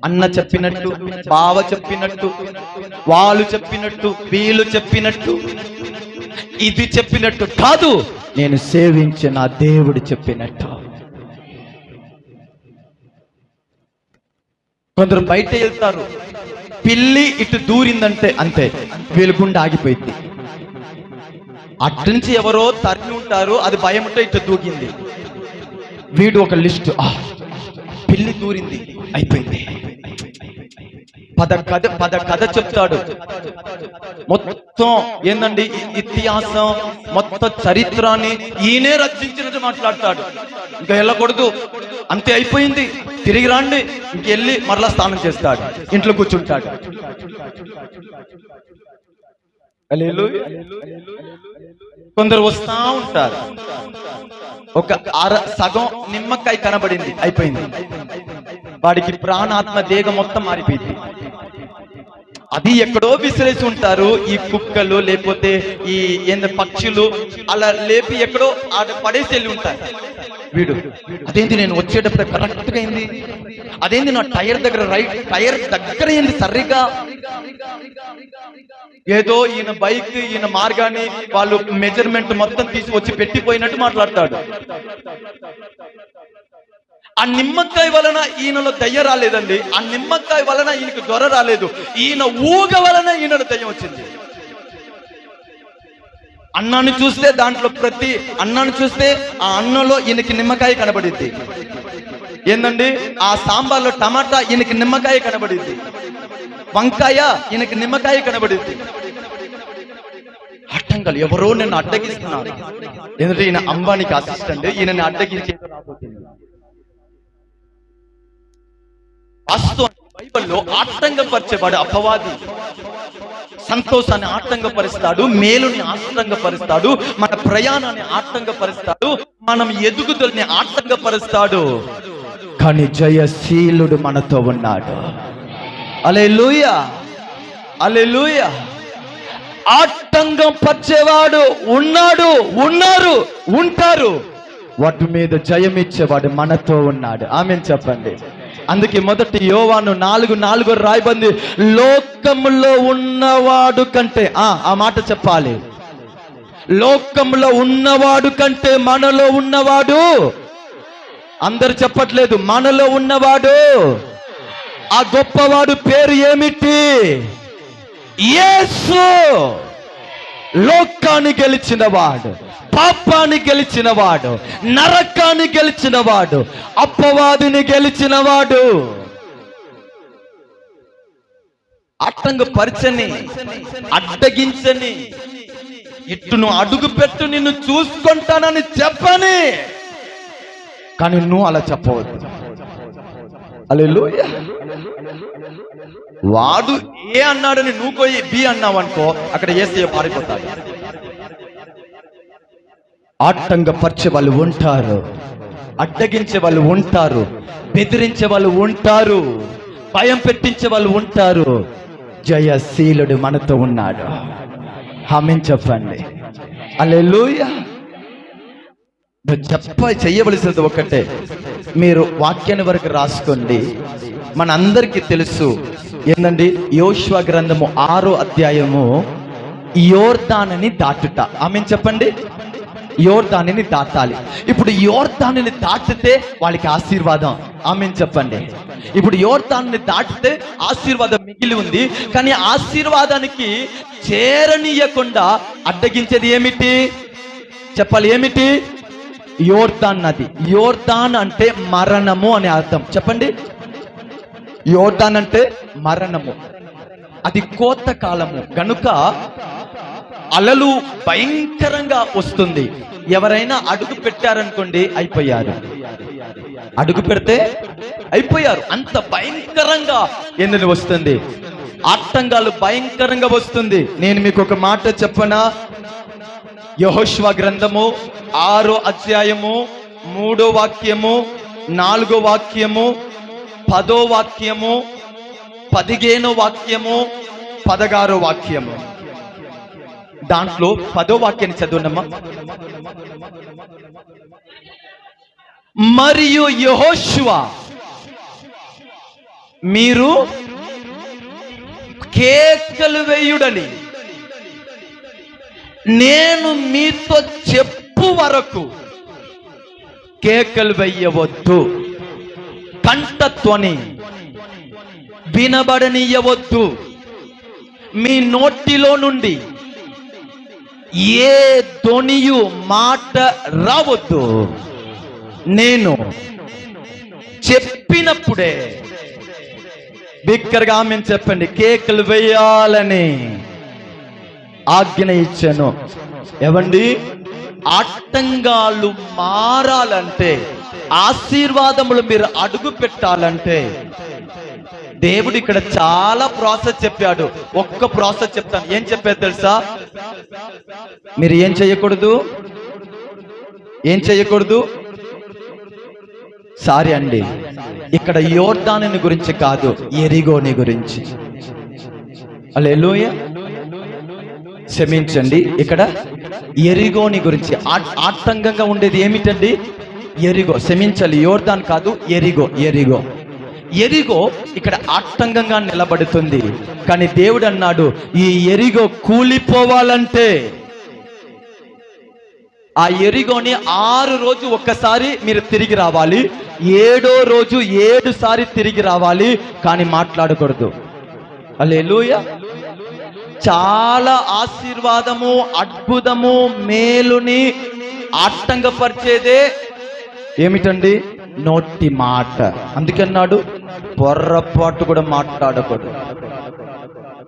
అన్న చెప్పినట్టు, బావ చెప్పినట్టు, వాళ్ళు చెప్పినట్టు, వీళ్ళు చెప్పినట్టు, ఇది చెప్పినట్టు కాదు, నేను సేవించే నా దేవుడు చెప్పినట్టు. కొందరు బయట వెళ్తారు, పిల్లి ఇటు దూరిందంటే అంతే, వీళ్ళ గుండె ఆగిపోయింది. అట్నుంచి ఎవరో తరిమి ఉంటారు, అది భయం ఉంటే ఇటు దూకింది. వీడు ఒక లిస్టు, పిల్లి దూరింది, అయిపోయింది. పద కథ చెప్తాడు. మొత్తం ఏందండి ఇతిహాసం, మొత్తం చరిత్రాన్ని ఈయనే రచించినట్టు మాట్లాడతాడు. ఇంకా వెళ్ళకూడదు, అంతే అయిపోయింది, తిరిగి రండి. ఇంకెళ్ళి మరలా స్నానం చేస్తాడు, ఇంట్లో కూర్చుంటాడు. కొందరు వస్తా ఉంటారు, ఒక సగం నిమ్మకాయ కనబడింది, అయిపోయింది. వాడికి ప్రాణాత్మ దేహం మొత్తం మారిపోయింది. అది ఎక్కడో విసిరేసి ఉంటారు ఈ కుక్కలు, లేకపోతే ఈ పక్షులు, అలా లేపి ఎక్కడో పడేసి వెళ్ళి ఉంటారు. వీడు అదేంటి నేను వచ్చేటప్పుడు కరెక్ట్ గా అయింది, అదేంటి నా టైర్ దగ్గర టైర్ దగ్గర అయింది సరిగ్గా, ఏదో ఈయన బైక్ ఈయన మార్గాన్ని వాళ్ళు మెజర్మెంట్ మొత్తం తీసుకొచ్చి పెట్టిపోయినట్టు మాట్లాడతాడు. ఆ నిమ్మకాయ వలన ఈయనలో దయ్య రాలేదండి, ఆ నిమ్మకాయ వలన ఈయనకు జ్వర రాలేదు, ఈయన ఊగ వలన ఈయనలో దయ్యం వచ్చింది. అన్నాన్ని చూస్తే దాంట్లో ప్రతి అన్నాన్ని చూస్తే ఆ అన్నంలో ఈయనకి నిమ్మకాయ కనబడింది. ఏందండి ఆ సాంబార్లో టమాటా ఈయనకి నిమ్మకాయ కనబడింది, వంకాయ ఈయనకి నిమ్మకాయ కనబడింది. అట్టంగాలు ఎవరో నిన్ను అడ్డగిస్తున్నారు, ఎందుకంటే ఈయన అంబానికి అసిస్టెంట్, ఈయనని అడ్డగించే రాబోతుంది. బైబిల్లో ఆటంకపరిచేవాడు అపవాది. సంతోషాన్ని ఆటంకపరుస్తాడు, మేలుని ఆటంకపరుస్తాడు, మన ప్రయాణాన్ని ఆటంకపరుస్తాడు, మనం ఎదుగుదలని ఆటంకపరుస్తాడు. కానీ జయశీలుడు మనతో ఉన్నాడు. హల్లెలూయా, హల్లెలూయా. ఆటంకం పరిచేవాడు ఉన్నాడు, ఉన్నారు, ఉంటారు. వాటి మీద జయమిచ్చేవాడు మనతో ఉన్నాడు. ఆమేన్ చెప్పండి. అందుకే మొదటి యోవాను 4:4 రాయబంది, లోకములో ఉన్నవాడు కంటే, ఆ మాట చెప్పాలి, లోకములో ఉన్నవాడు కంటే మనలో ఉన్నవాడు, అందరు చెప్పట్లేదు, మనలో ఉన్నవాడు, ఆ గొప్పవాడు పేరు ఏమిటి? యేసు. లోకాన్ని గెలిచినవాడు, పాపాన్ని గెలిచినవాడు, నరకాన్ని గెలిచినవాడు, అపవాదిని గెలిచినవాడు. ఆటంకపరచని, అడ్డగించని, ఇటు నువ్వు అడుగు పెట్టు నిన్ను చూసుకుంటానని చెప్పని, కానీ నువ్వు అలా చెప్పవద్దు. హల్లెలూయా. వాడు ఏ అన్నాడని నువ్వు పోయి బి అన్నావు అనుకో, అక్కడ యేసయ్య పారిపోతాడు. ఆటంకపరిచే వాళ్ళు ఉంటారు, అడ్డగించే వాళ్ళు ఉంటారు, బెదిరించే వాళ్ళు ఉంటారు, భయం పెట్టించే వాళ్ళు ఉంటారు. జయశీలుడు మనతో ఉన్నాడు. ఆమేన్ చెప్పండి. హల్లెలూయా. చెయ్యవలసినది ఒకటే, మీరు వాక్యాన్ని వరకు రాసుకోండి. మన అందరికీ తెలుసు ఏందండి, యోషువ గ్రంథము 6వ అధ్యాయము, యోర్దానుని దాటుట. ఆమేన్ చెప్పండి. యోర్దానుని దాటాలి. ఇప్పుడు యోర్దానుని దాటితే వాళ్ళకి ఆశీర్వాదం. ఆమేన్ చెప్పండి. ఇప్పుడు యోర్దానుని దాటితే ఆశీర్వాదం మిగిలి ఉంది, కానీ ఆశీర్వాదానికి చేరనీయకుండా అడ్డగించేది ఏమిటి చెప్పాలి? ఏమిటి? యోర్దాన్ నది. యోర్దాన్ అంటే మరణము అని అర్థం. చెప్పండి. యోర్దాన్ అంటే మరణము. అది కోత కాలము గనుక అలలు భయంకరంగా వస్తుంది. ఎవరైనా అడుగు పెట్టారనుకోండి, అయిపోయారు. అడుగు పెడితే అయిపోయారు. అంత భయంకరంగా ఎందుకు వస్తుంది, ఆటంకాలు భయంకరంగా వస్తుంది. నేను మీకు ఒక మాట చెప్పనా? యెహోషువ గ్రంథము 6వ అధ్యాయము 3వ వాక్యము, 4వ వాక్యము, 10వ వాక్యము, 15వ వాక్యము, 16వ వాక్యము. దాంట్లో 10వ వాక్యాన్ని చదువునమ్మా. మరియు యెహోషువ, మీరు కేకలు వేయుడని నేను మీతో చెప్పు వరకు కేకలు వేయవద్దు, కంఠధ్వని వినబడనీయవద్దు, మీ నోటిలో నుండి ఏ ధ్వనియు మాట రావద్దు. నేను చెప్పినప్పుడే బిక్కరగా ఆమెను చెప్పండి, కేకలు వేయాలని ఆజ్ఞ ఇచ్చాను. ఏవండి, ఆటంకాలు మారాలంటే, ఆశీర్వాదములు మీరు అడుగు పెట్టాలంటే దేవుడు ఇక్కడ చాలా ప్రాసెస్ చెప్పాడు. ఒక్క ప్రాసెస్ చెప్తాను. ఏం చెప్పారు తెలుసా? మీరు ఏం చేయకూడదు, ఏం చేయకూడదు. సారీ అండి, ఇక్కడ యోర్దానుని గురించి కాదు, యెరిగోని గురించి. హల్లెలూయా, క్షమించండి. ఇక్కడ యెరిగోని గురించి. ఆటంకంగా ఉండేది ఏమిటండి? యెరిగో. క్షమించాలి, యోర్దాన్ కాదు, యెరిగో. యెరిగో యెరిగో ఇక్కడ ఆటంకంగా నిలబడుతుంది. కానీ దేవుడు అన్నాడు, ఈ యెరిగో కూలిపోవాలంటే ఆ యెరిగోని 6 రోజు ఒక్కసారి మీరు తిరిగి రావాలి, 7వ రోజు 7 సారి తిరిగి రావాలి, కానీ మాట్లాడకూడదు. హల్లెలూయా. చాలా ఆశీర్వాదము, అద్భుతము, మేలుని ఆటంకపరిచేదే ఏమిటండి? నోటి మాట. అందుకన్నాడు పొర్రపాటు కూడా మాట్లాడకూడదు.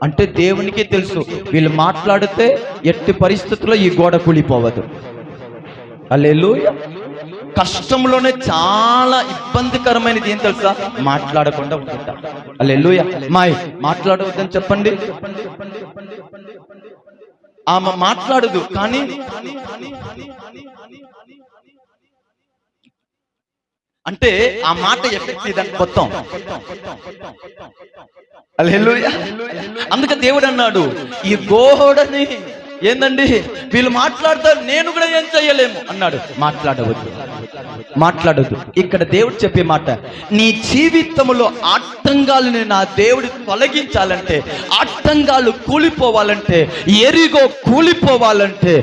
అంటే దేవునికి తెలుసు, వీళ్ళు మాట్లాడితే ఎట్టి పరిస్థితుల్లో ఈ గోడ కూలిపోవదు. హల్లెలూయా. కష్టంలోనే చాలా ఇబ్బందికరమైనది ఏం తెలుసా? మాట్లాడకుండా ఉంటుంటా. హల్లెలూయా. మాట్లాడవద్దని చెప్పండి. ఆమె మాట్లాడదు, కానీ అంటే ఆ మాట ఎఫెక్ట్ ఇదని మొత్తం. హల్లెలూయా. అందుకే దేవుడు అన్నాడు, ఈ గోడని ఏందండి వీళ్ళు మాట్లాడతారు, నేను కూడా ఏం చెయ్యలేము అన్నాడు. మాట్లాడవద్దు, మాట్లాడద్దు. ఇక్కడ దేవుడు చెప్పే మాట, నీ జీవితంలో ఆటంకాలను నా దేవుడు తొలగించాలంటే, ఆటంకాలు కూలిపోవాలంటే, యెరిగో కూలిపోవాలంటే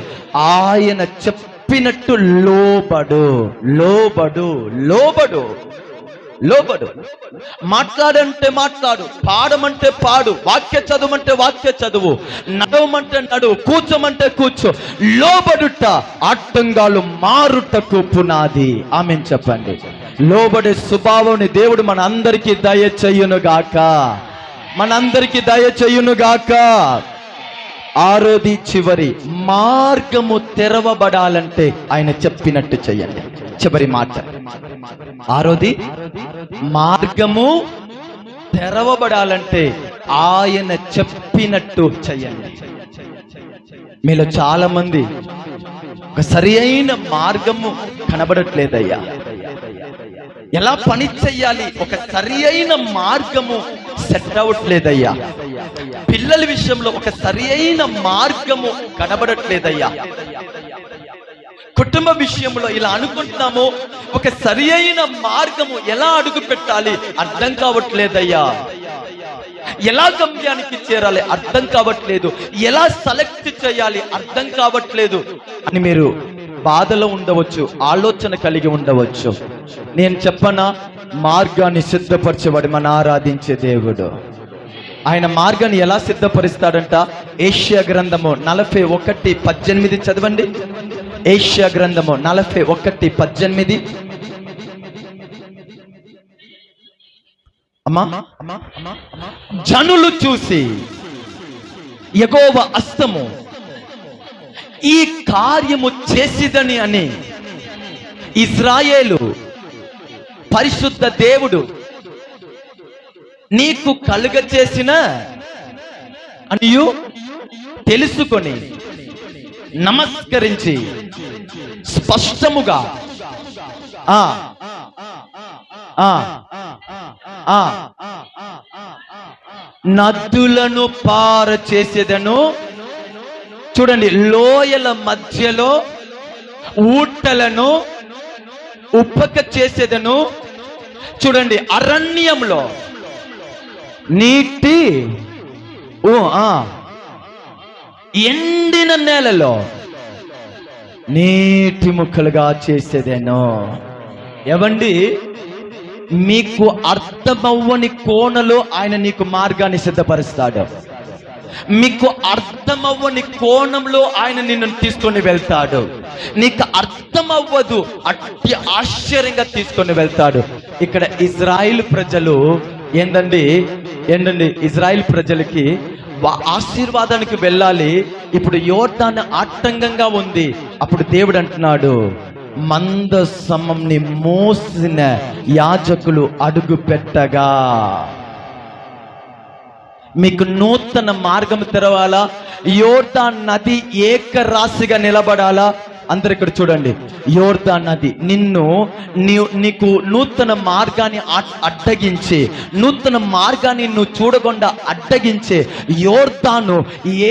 ఆయన చెప్పినట్టు లోబడు, లోబడు, లోబడు, లోబడు. మాట్లాడంటే మాట్లాడు, పాడమంటే పాడు, వాక్య చదువుమంటే వాక్య చదువు, నడవమంటే నడువు, కూర్చోమంటే కూర్చో. లోబడుట ఆటంకాలు మారుటకు పునాది. ఆమేన్ చెప్పండి. లోబడే స్వభావాన్ని దేవుడు మన అందరికీ దయచేయునుగాక, మనందరికీ దయచేయునుగాక. 6ది చివరి, మార్గము తెరవబడాలంటే ఆయన చెప్పినట్టు చెయ్యండి. చివరి మాట 6ది, మార్గము తెరవబడాలంటే ఆయన చెప్పినట్టు చెయ్యండి. మీలో చాలా మంది ఒక సరి అయిన మార్గము కనబడట్లేదయ్యా. ఎలా పని చెయ్యాలి, ఒక సరి అయిన మార్గము సెట్ అవ్వట్లేదయ్యా. పిల్లల విషయంలో ఒక సరి అయిన మార్గము కనబడట్లేదయ్యా. కుటుంబ విషయంలో ఇలా అనుకుంటున్నాము, ఒక సరి అయిన మార్గము ఎలా అడుగు పెట్టాలి అర్థం కావట్లేదయ్యా. ఎలా గమ్యానికి చేరాలి అర్థం కావట్లేదు, ఎలా సెలెక్ట్ చేయాలి అర్థం కావట్లేదు అని మీరు బాధలో ఉండవచ్చు, ఆలోచన కలిగి ఉండవచ్చు. నేను చెప్పనా, మార్గాన్ని సిద్ధపరచబడి మన ఆరాధించే దేవుడు. ఆయన మార్గాన్ని ఎలా సిద్ధపరుస్తాడంట? యెషయా గ్రంథము 41:18 చదవండి. యెషయా గ్రంథము 41:18. అమ్మా, జనులు చూసి యెహోవా హస్తము ఈ కార్యము చేసిదని అని ఇశ్రాయేలు పరిశుద్ధ దేవుడు నీకు కలుగ చేసిన అనియు తెలుసుకొని నమస్కరించి స్పష్టముగా నదులను పార చేసేదను. చూడండి, లోయల మధ్యలో ఊటలను ఉప్పక చేసేదను. చూడండి, అరణ్యంలో నీటి ఎండిన నేలలో నీటి ముక్కలుగా చేసేదేనో. ఏవండి, మీకు అర్థమవ్వని కోణలో ఆయన నీకు మార్గాన్ని సిద్ధపరుస్తాడు. మీకు అర్థమవ్వని కోణంలో ఆయన నిన్ను తీసుకొని వెళ్తాడు. నీకు అర్థమవ్వదు, అట్టి ఆశ్చర్యంగా తీసుకొని వెళ్తాడు. ఇక్కడ ఇజ్రాయిల్ ప్రజలు ఏంటండి ఇజ్రాయిల్ ప్రజలకి ఆశీర్వాదానికి వెళ్ళాలి. ఇప్పుడు యోర్దాను ఆటంకంగా ఉంది. అప్పుడు దేవుడు అంటున్నాడు, మందసమంని మోసిన యాజకులు అడుగు పెట్టగా మీకు నూతన మార్గం తెరవాలా, యోర్దాను నది ఏకరాశిగా నిలబడాలా. అందరు ఇక్కడ చూడండి, యోర్దాను నది నీకు నూతన మార్గాన్ని అడ్డగించి, నూతన మార్గాన్ని నువ్వు చూడకుండా అడ్డగించే యోర్దాను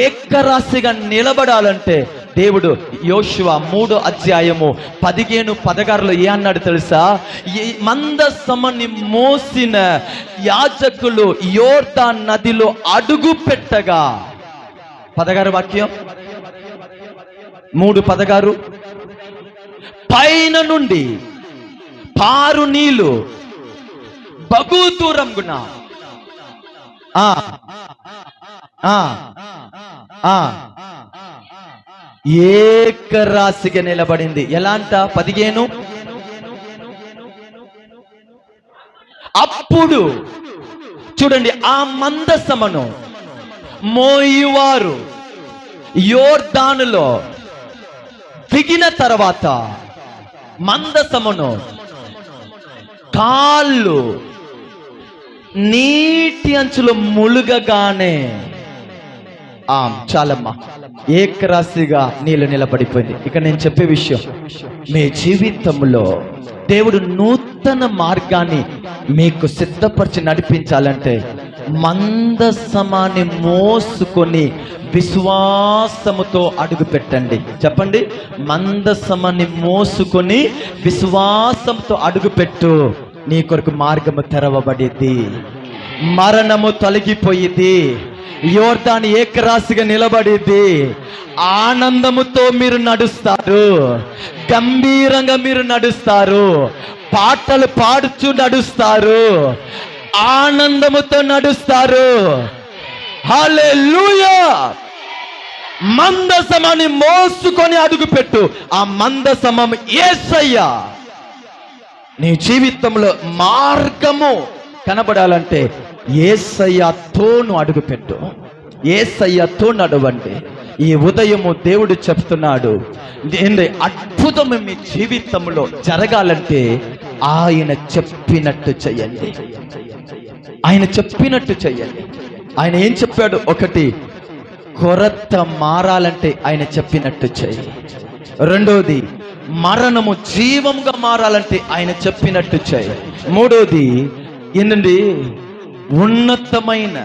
ఏకరాశిగా నిలబడాలంటే దేవుడు యోషువ 3:15-16 ఏ అన్నాడు తెలుసా? మందసమని మోసిన యాజకులు యోర్దాను నదిలో అడుగు పెట్టగా, 16 వాక్యం 3:16, పైన నుండి పారు నీళ్లు బహు దూరంగున ఏకరాశిగా నిలబడింది. ఎలా అంట? 15, అప్పుడు చూడండి, ఆ మందసమును మోయువారు యోర్దానులో దిగిన తర్వాత మందసమును కాళ్ళు నీటి అంచులో ములుగగానే చాలమ్మా ఏకరాశిగా నీళ్ళు నిలబడిపోయింది. ఇక నేను చెప్పే విషయం, మీ జీవితంలో దేవుడు నూతన మార్గాన్ని మీకు సిద్ధపరిచి నడిపించాలంటే మందసమాన్ని మోసుకొని విశ్వాసముతో అడుగు పెట్టండి. చెప్పండి, మందసమాన్ని మోసుకొని విశ్వాసంతో అడుగు పెట్టు. నీ కొరకు మార్గము తెరవబడింది, మరణము తొలగిపోయింది, యోర్దాను ఏకరాశిగా నిలబడింది. ఆనందముతో మీరు నడుస్తారు, గంభీరంగా మీరు నడుస్తారు, పాటలు పాడుచు నడుస్తారు, ఆనందముతో నడుస్తారు. హల్లెలూయా! మందసమాన్ని మోసుకొని అడుగుపెట్టు. ఆ మందసమం యేసయ్య. నీ జీవితంలో మార్గము కనబడాలంటే యేసయ్యతోను అడుగుపెట్టు, యేసయ్యతో నడవండి. ఈ ఉదయము దేవుడు చెప్తున్నాడు, అద్భుతము మీ జీవితంలో జరగాలంటే ఆయన చెప్పినట్టు చెయ్యండి, ఆయన చెప్పినట్టు చెయ్యండి. ఆయన ఏం చెప్పాడు? ఒకటి, కొరత మారాలంటే ఆయన చెప్పినట్టు చెయ్యి. రెండోది, మరణము జీవంగా మారాలంటే ఆయన చెప్పినట్టు చెయ్యి. మూడోది ఏంటండి? ఉన్నతమైన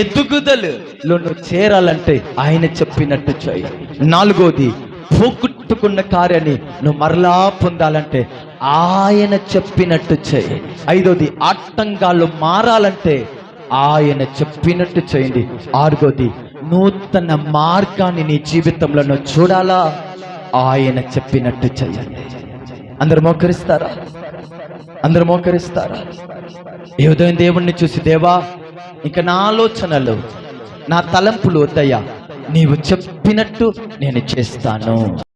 ఎదుగుదలలో నువ్వు చేరాలంటే ఆయన చెప్పినట్టు చెయ్యి. నాలుగోది, పోగొట్టుకున్న కార్యాన్ని నువ్వు మరలా పొందాలంటే ఆయన చెప్పినట్టు చెయ్యి. ఐదోది, ఆటంకాలు మారాలంటే ఆయన చెప్పినట్టు చేయండి. ఆరుగోది, నూతన మార్గాన్ని నీ జీవితంలో నువ్వు చూడాలా, ఆయన చెప్పినట్టు చేయండి. అందరు మోకరిస్తారా? అందరు మోకరిస్తారా? ఈ ఉదయం దేవుణ్ణి చూసి, దేవా, ఇక నా ఆలోచనలు, నా తలంపులు వద్దయ్యా, నీవు చెప్పినట్టు నేను చేస్తాను.